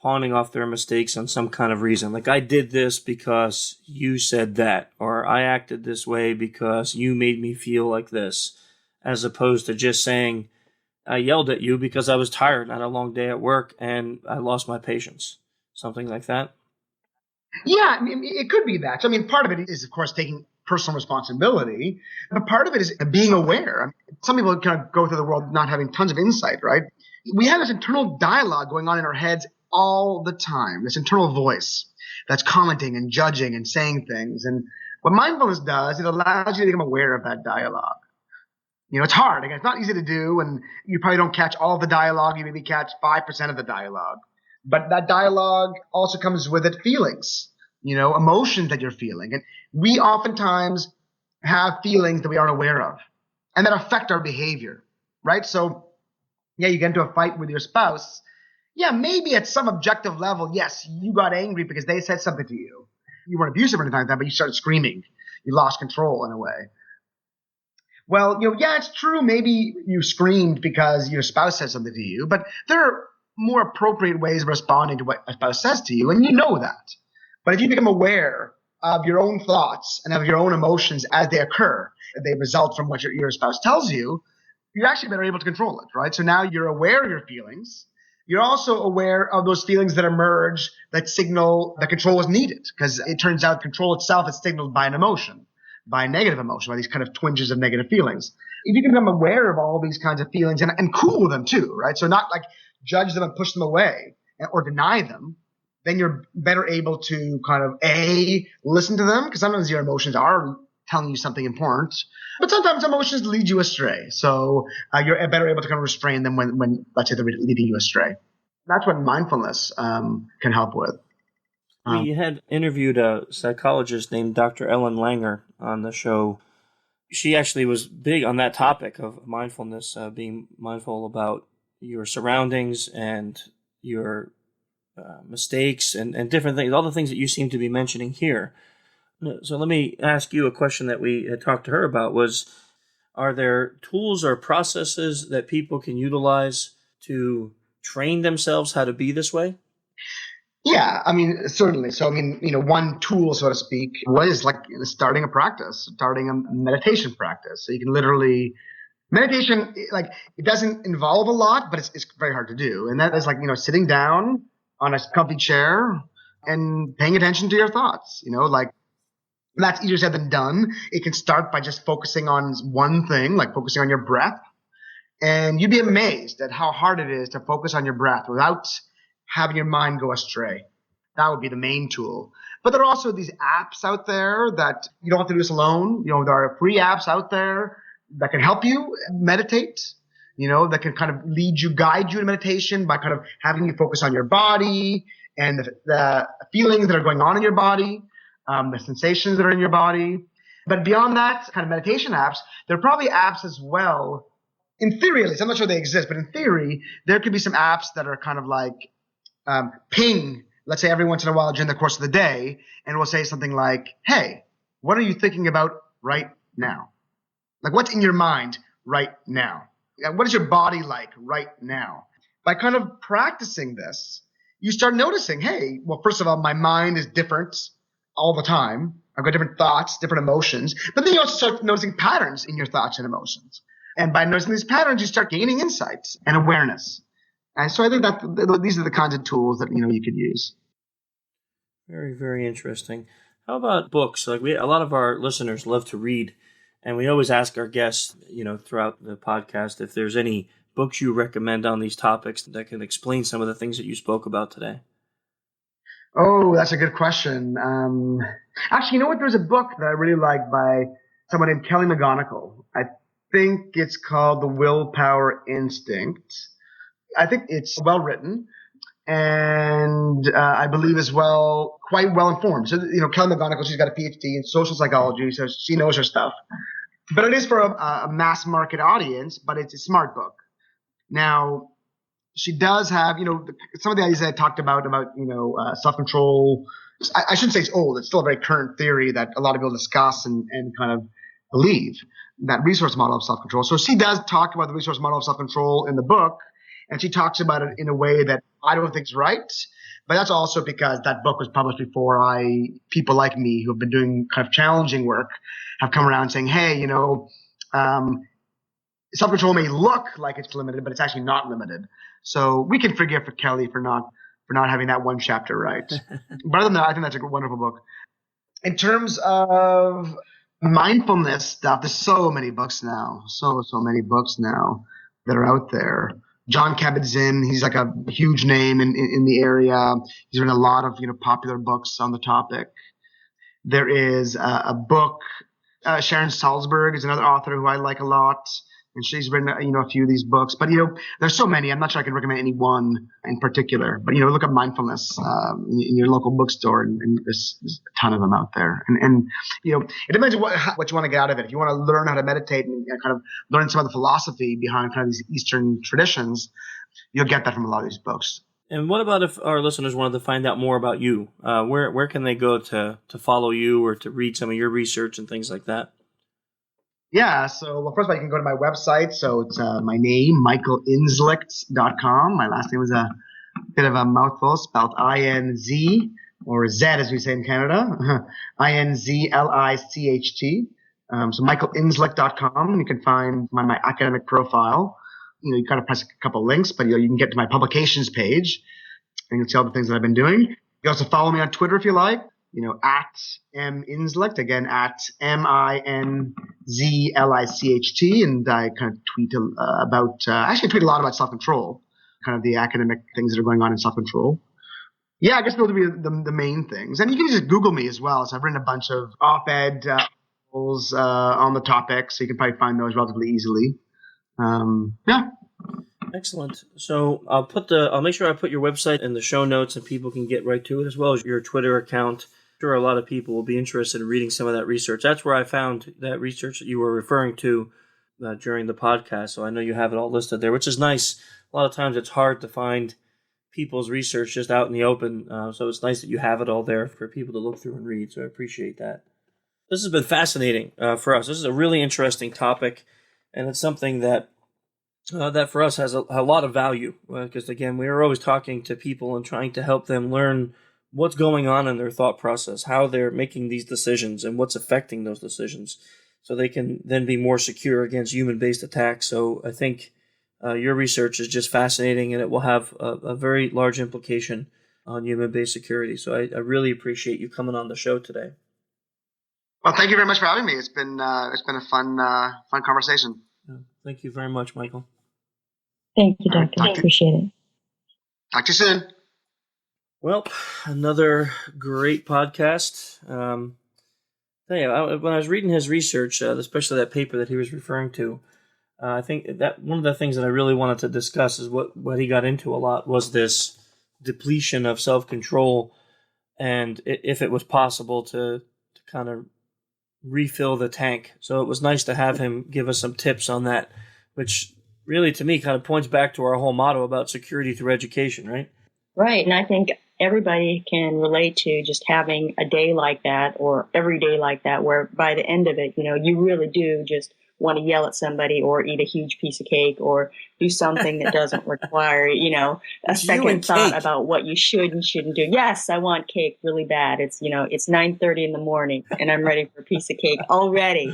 pawning off their mistakes on some kind of reason? Like, I did this because you said that, or I acted this way because you made me feel like this, as opposed to just saying, I yelled at you because I was tired, had a long day at work, and I lost my patience. Something like that? Yeah, it could be that. So, part of it is, of course, taking personal responsibility, but part of it is being aware. Some people kind of go through the world not having tons of insight, right? We have this internal dialogue going on in our heads all the time, this internal voice that's commenting and judging and saying things. And what mindfulness does, it allows you to become aware of that dialogue. It's hard. Again, it's not easy to do, and you probably don't catch all of the dialogue. You maybe catch 5% of the dialogue. But that dialogue also comes with it feelings, emotions that you're feeling. And we oftentimes have feelings that we aren't aware of and that affect our behavior, right? So, yeah, you get into a fight with your spouse. Yeah, maybe at some objective level, yes, you got angry because they said something to you. You weren't abusive or anything like that, but you started screaming. You lost control in a way. Well, yeah, it's true. Maybe you screamed because your spouse said something to you, but there are more appropriate ways of responding to what a spouse says to you, and you know that. But if you become aware of your own thoughts and of your own emotions as they occur, they result from what your spouse tells you, you're actually better able to control it, right? So now you're aware of your feelings. You're also aware of those feelings that emerge that signal that control is needed, because it turns out control itself is signaled by an emotion, by a negative emotion, by these kind of twinges of negative feelings. If you can become aware of all these kinds of feelings and cool them too, right? So not like judge them and push them away or deny them, then you're better able to kind of listen to them, because sometimes your emotions are telling you something important, but sometimes emotions lead you astray. So you're better able to kind of restrain them when let's say they're leading you astray. That's what mindfulness can help with. We had interviewed a psychologist named Dr. Ellen Langer on the show she actually was big on that topic of mindfulness, being mindful about your surroundings and your mistakes and different things, all the things that you seem to be mentioning here. So let me ask you a question that we had talked to her about was, are there tools or processes that people can utilize to train themselves how to be this way? Yeah, I mean, certainly. So, I mean, one tool, so to speak, was like starting a practice, starting a meditation practice. So you can literally, meditation, like, it doesn't involve a lot, but it's very hard to do. And that is like, sitting down on a comfy chair and paying attention to your thoughts, like, that's easier said than done. It can start by just focusing on one thing, like focusing on your breath. And you'd be amazed at how hard it is to focus on your breath without having your mind go astray. That would be the main tool. But there are also these apps out there that you don't have to do this alone. There are free apps out there that can help you meditate, that can kind of guide you in meditation by kind of having you focus on your body and the feelings that are going on in your body. The sensations that are in your body. But beyond that, kind of meditation apps, there are probably apps as well. In theory, at least, I'm not sure they exist, but in theory, there could be some apps that are kind of like ping, let's say every once in a while during the course of the day, and it will say something like, hey, what are you thinking about right now? Like, what's in your mind right now? What is your body like right now? By kind of practicing this, you start noticing, hey, well, first of all, my mind is different all the time. I've got different thoughts, different emotions. But then you also start noticing patterns in your thoughts and emotions. And by noticing these patterns, you start gaining insights and awareness. And so I think that these are the kinds of tools that you could use. Very, very interesting. How about books? Like a lot of our listeners love to read, and we always ask our guests, throughout the podcast, if there's any books you recommend on these topics that can explain some of the things that you spoke about today. Oh, that's a good question. Actually, you know what? There's a book that I really like by someone named Kelly McGonigal. I think it's called The Willpower Instinct. I think it's well written and I believe as well quite well informed. So, Kelly McGonigal, she's got a PhD in social psychology, so she knows her stuff. But it is for a mass market audience, but it's a smart book. Now, she does have, some of the ideas that I talked about, self-control. I shouldn't say it's old. It's still a very current theory that a lot of people discuss and kind of believe, that resource model of self-control. So she does talk about the resource model of self-control in the book, and she talks about it in a way that I don't think is right. But that's also because that book was published before people like me who have been doing kind of challenging work have come around saying, hey, self-control may look like it's limited, but it's actually not limited. So we can forgive for Kelly for not having that one chapter right. But other than that, I think that's a wonderful book. In terms of mindfulness stuff, there's so many books now, so many books now that are out there. John Kabat-Zinn, he's like a huge name in the area. He's written a lot of popular books on the topic. There is a book. Sharon Salzberg is another author who I like a lot. And she's written, a few of these books. But, there's so many. I'm not sure I can recommend any one in particular. But, look up mindfulness in your local bookstore, and there's a ton of them out there. And it depends on what you want to get out of it. If you want to learn how to meditate and kind of learn some of the philosophy behind kind of these Eastern traditions, you'll get that from a lot of these books. And what about if our listeners wanted to find out more about you? Where can they go to follow you or to read some of your research and things like that? Yeah, so first of all, you can go to my website. So it's my name, michaelinzlicht.com. My last name is a bit of a mouthful, spelled I-N-Z, or Z as we say in Canada, I-N-Z-L-I-C-H-T. So michaelinzlicht.com. You can find my academic profile. You kind of press a couple links, but you can get to my publications page, and you'll see all the things that I've been doing. You can also follow me on Twitter if you like. At @minzlicht, again, at MINZLICHT, and I kind of tweet about, actually I tweet a lot about self-control, kind of the academic things that are going on in self-control. Yeah, I guess those would be the main things. And you can just Google me as well. So I've written a bunch of op-ed articles on the topic, so you can probably find those relatively easily. Yeah. Excellent. So I'll make sure I put your website in the show notes, and people can get right to it, as well as your Twitter account. sure a lot of people will be interested in reading some of that research. That's where I found that research that you were referring to during the podcast. So I know you have it all listed there, which is nice. A lot of times it's hard to find people's research just out in the open. So it's nice that you have it all there for people to look through and read. So I appreciate that. This has been fascinating for us. This is a really interesting topic, and it's something that that for us has a lot of value. Because again, we are always talking to people and trying to help them learn what's going on in their thought process, how they're making these decisions, and what's affecting those decisions, so they can then be more secure against human-based attacks. So I think your research is just fascinating, and it will have a very large implication on human-based security. So I really appreciate you coming on the show today. Well, thank you very much for having me. It's been a fun conversation. Thank you very much, Michael. Thank you, Doctor. I appreciate it. Talk to you soon. Well, another great podcast. When I was reading his research, especially that paper that he was referring to, I think that one of the things that I really wanted to discuss is what he got into a lot was this depletion of self-control, and if it was possible to kind of refill the tank. So it was nice to have him give us some tips on that, which really to me kind of points back to our whole motto about security through education, right? Right. And I think everybody can relate to just having a day like that or every day like that, where by the end of it, you really do just want to yell at somebody or eat a huge piece of cake or do something that doesn't require, a second thought about what you should and shouldn't do. Yes, I want cake really bad. It's 9:30 in the morning and I'm ready for a piece of cake already.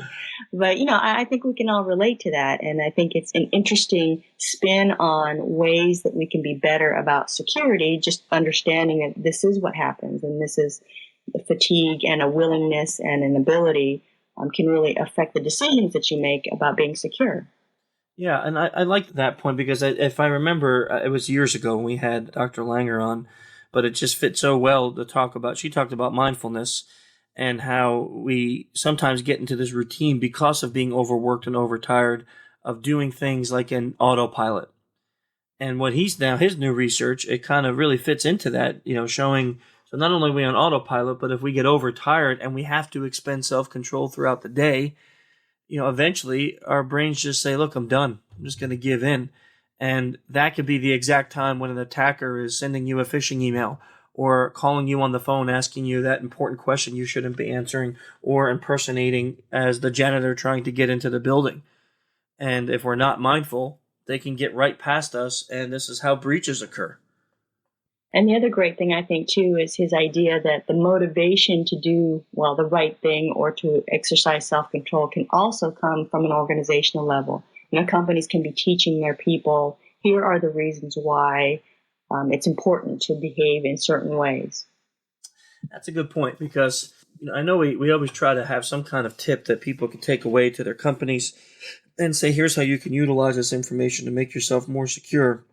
But, I think we can all relate to that. And I think it's an interesting spin on ways that we can be better about security, just understanding that this is what happens and this is the fatigue and a willingness and an ability can really affect the decisions that you make about being secure. Yeah, and I like that point because if I remember, it was years ago when we had Dr. Langer on, but it just fit so well to talk about. She talked about mindfulness and how we sometimes get into this routine because of being overworked and overtired of doing things like an autopilot. And what his new research, it kind of really fits into that, showing. So not only are we on autopilot, but if we get overtired and we have to expend self-control throughout the day, eventually our brains just say, look, I'm done. I'm just going to give in. And that could be the exact time when an attacker is sending you a phishing email or calling you on the phone, asking you that important question you shouldn't be answering, or impersonating as the janitor trying to get into the building. And if we're not mindful, they can get right past us, and this is how breaches occur. And the other great thing, I think, too, is his idea that the motivation to do, the right thing or to exercise self-control can also come from an organizational level. Companies can be teaching their people, here are the reasons why it's important to behave in certain ways. That's a good point because I know we always try to have some kind of tip that people can take away to their companies and say, here's how you can utilize this information to make yourself more secure.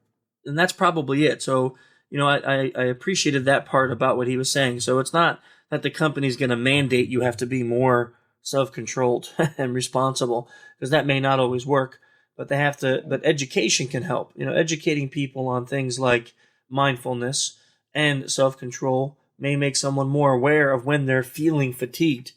And that's probably it. So, I appreciated that part about what he was saying. So it's not that the company's going to mandate you have to be more self-controlled and responsible, because that may not always work, but they have to, but education can help, educating people on things like mindfulness and self-control may make someone more aware of when they're feeling fatigued.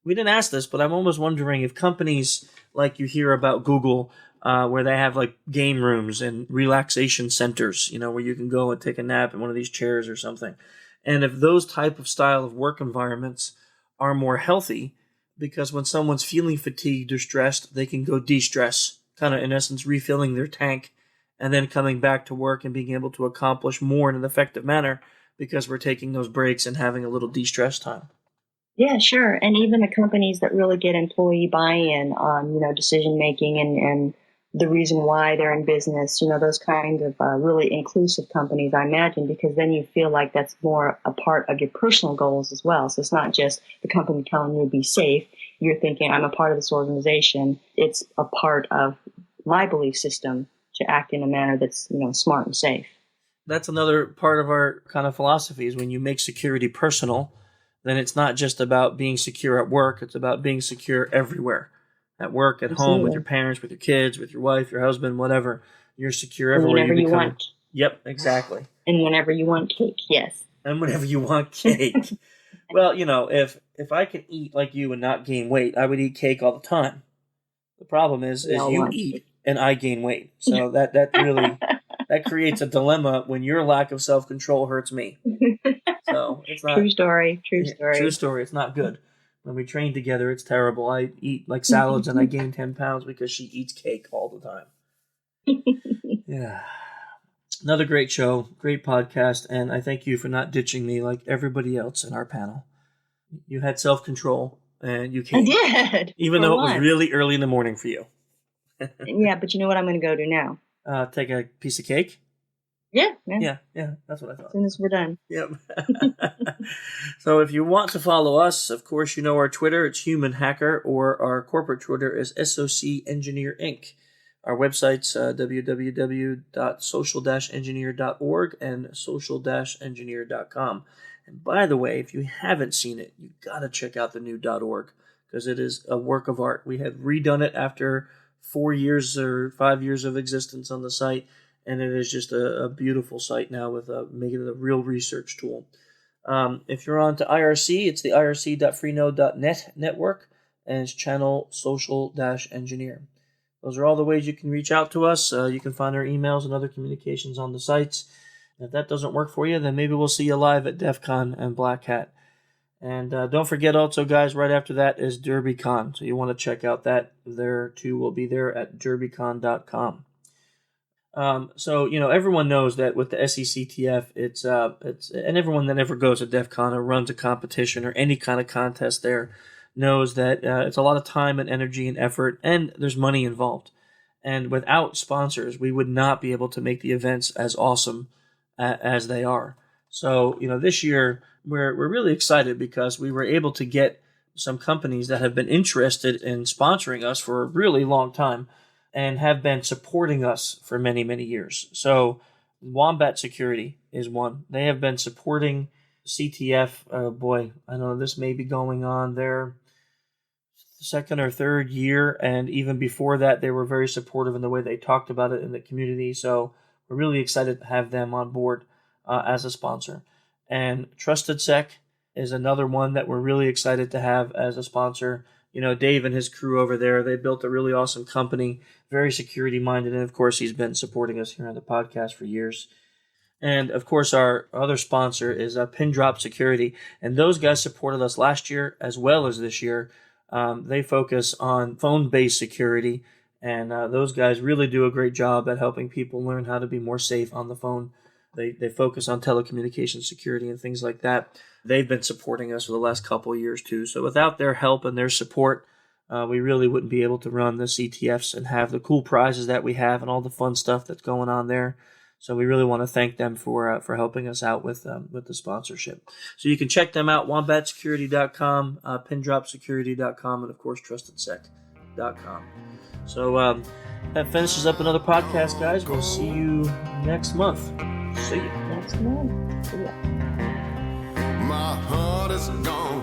We didn't ask this, but I'm almost wondering if companies like you hear about Google, where they have like game rooms and relaxation centers, where you can go and take a nap in one of these chairs or something. And if those type of style of work environments are more healthy, because when someone's feeling fatigued or stressed, they can go de-stress, kind of in essence refilling their tank and then coming back to work and being able to accomplish more in an effective manner because we're taking those breaks and having a little de-stress time. Yeah, sure. And even the companies that really get employee buy-in on, decision making and the reason why they're in business, those kinds of really inclusive companies, I imagine, because then you feel like that's more a part of your personal goals as well. So it's not just the company telling you to be safe. You're thinking, I'm a part of this organization. It's a part of my belief system to act in a manner that's, smart and safe. That's another part of our kind of philosophy is when you make security personal, then it's not just about being secure at work. It's about being secure everywhere. At work, at Absolutely. home, with your parents, with your kids, with your wife, your husband, whatever. You're secure everywhere. Whenever you want. Yep, exactly. And whenever you want cake, yes. And whenever you want cake. Well, if I could eat like you and not gain weight, I would eat cake all the time. The problem is you eat and I gain weight. So that really that creates a dilemma when your lack of self-control hurts me. So it's not True story. True story. It's not good. When we train together, it's terrible. I eat like salads and I gain 10 pounds because she eats cake all the time. Yeah. Another great show, great podcast, and I thank you for not ditching me like everybody else in our panel. You had self-control, and you came. I did. Even though it was really early in the morning for you. Yeah, but you know what I'm going to go do now? Take a piece of cake? Yeah. That's what I thought. As soon as we're done. Yep. So if you want to follow us, of course, you know our Twitter, it's Human Hacker, or our corporate Twitter is SOC Engineer Inc. Our website's www.social-engineer.org and social-engineer.com. And by the way, if you haven't seen it, you got to check out the new .org because it is a work of art. We have redone it after 4 years or 5 years of existence on the site, and it is just a beautiful site now with making it a real research tool. If you're on to IRC, it's the irc.freenode.net network, and it's channel social-engineer. Those are all the ways you can reach out to us. You can find our emails and other communications on the sites. If that doesn't work for you, then maybe we'll see you live at DEF CON and Black Hat. And don't forget also, guys, right after that is DerbyCon. So you want to check out that there too. We'll be there at derbycon.com. So, everyone knows that with the SECTF, it's and everyone that ever goes to DEF CON or runs a competition or any kind of contest there knows that it's a lot of time and energy and effort, and there's money involved. And without sponsors, we would not be able to make the events as awesome as they are. So, this year we're really excited because we were able to get some companies that have been interested in sponsoring us for a really long time and have been supporting us for many, many years. So Wombat Security is one. They have been supporting CTF. I know this may be going on their second or third year, and even before that, they were very supportive in the way they talked about it in the community. So we're really excited to have them on board as a sponsor. And Trusted Sec is another one that we're really excited to have as a sponsor. Dave and his crew over there, they built a really awesome company, very security-minded, and of course, he's been supporting us here on the podcast for years. And of course, our other sponsor is Pindrop Security, and those guys supported us last year as well as this year. They focus on phone-based security, and those guys really do a great job at helping people learn how to be more safe on the phone. They focus on telecommunications security and things like that. They've been supporting us for the last couple of years too. So without their help and their support, we really wouldn't be able to run the CTFs and have the cool prizes that we have and all the fun stuff that's going on there. So we really want to thank them for helping us out with the sponsorship. So you can check them out, wombatsecurity.com, pindropsecurity.com, and of course trustedsec.com. So that finishes up another podcast, guys. We'll see you next month. See you. Next month. See ya. My heart is gone.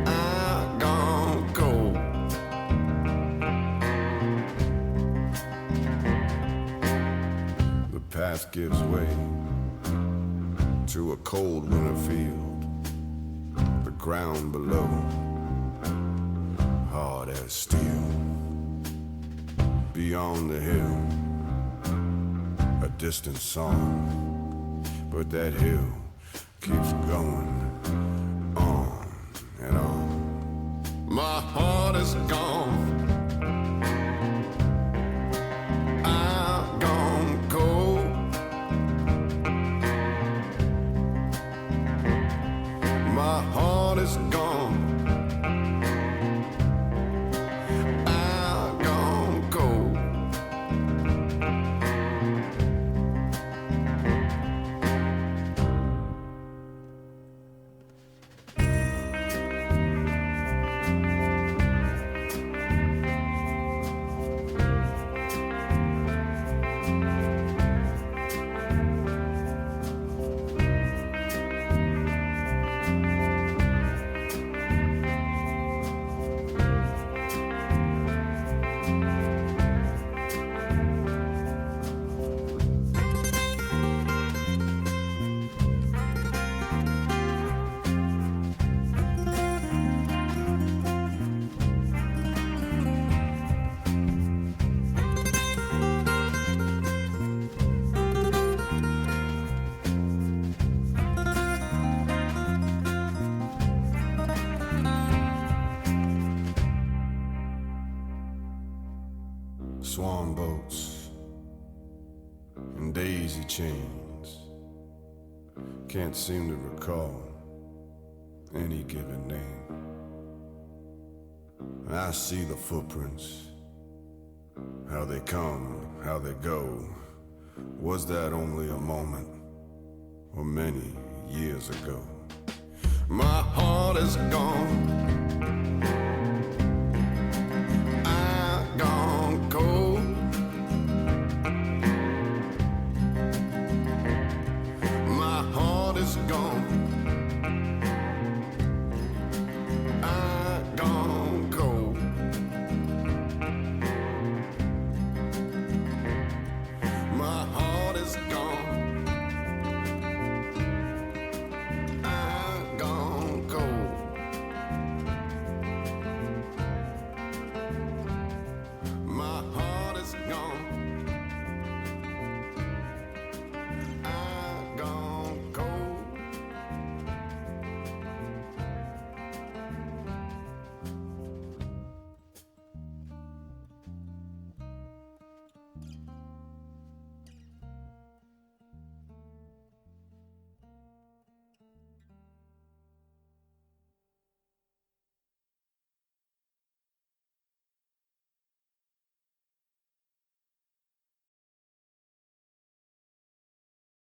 I'm gone cold. The path gives way to a cold winter field. The ground below, hard as steel. Beyond the hill, a distant song. But that hill keeps going on and on. My heart is gone. I'm gone cold. My heart is gone. I'm gone cold. swan boats, and daisy chains. Can't seem to recall any given name. I see the footprints, how they come, how they go. Was that only a moment, or many years ago? My heart is gone,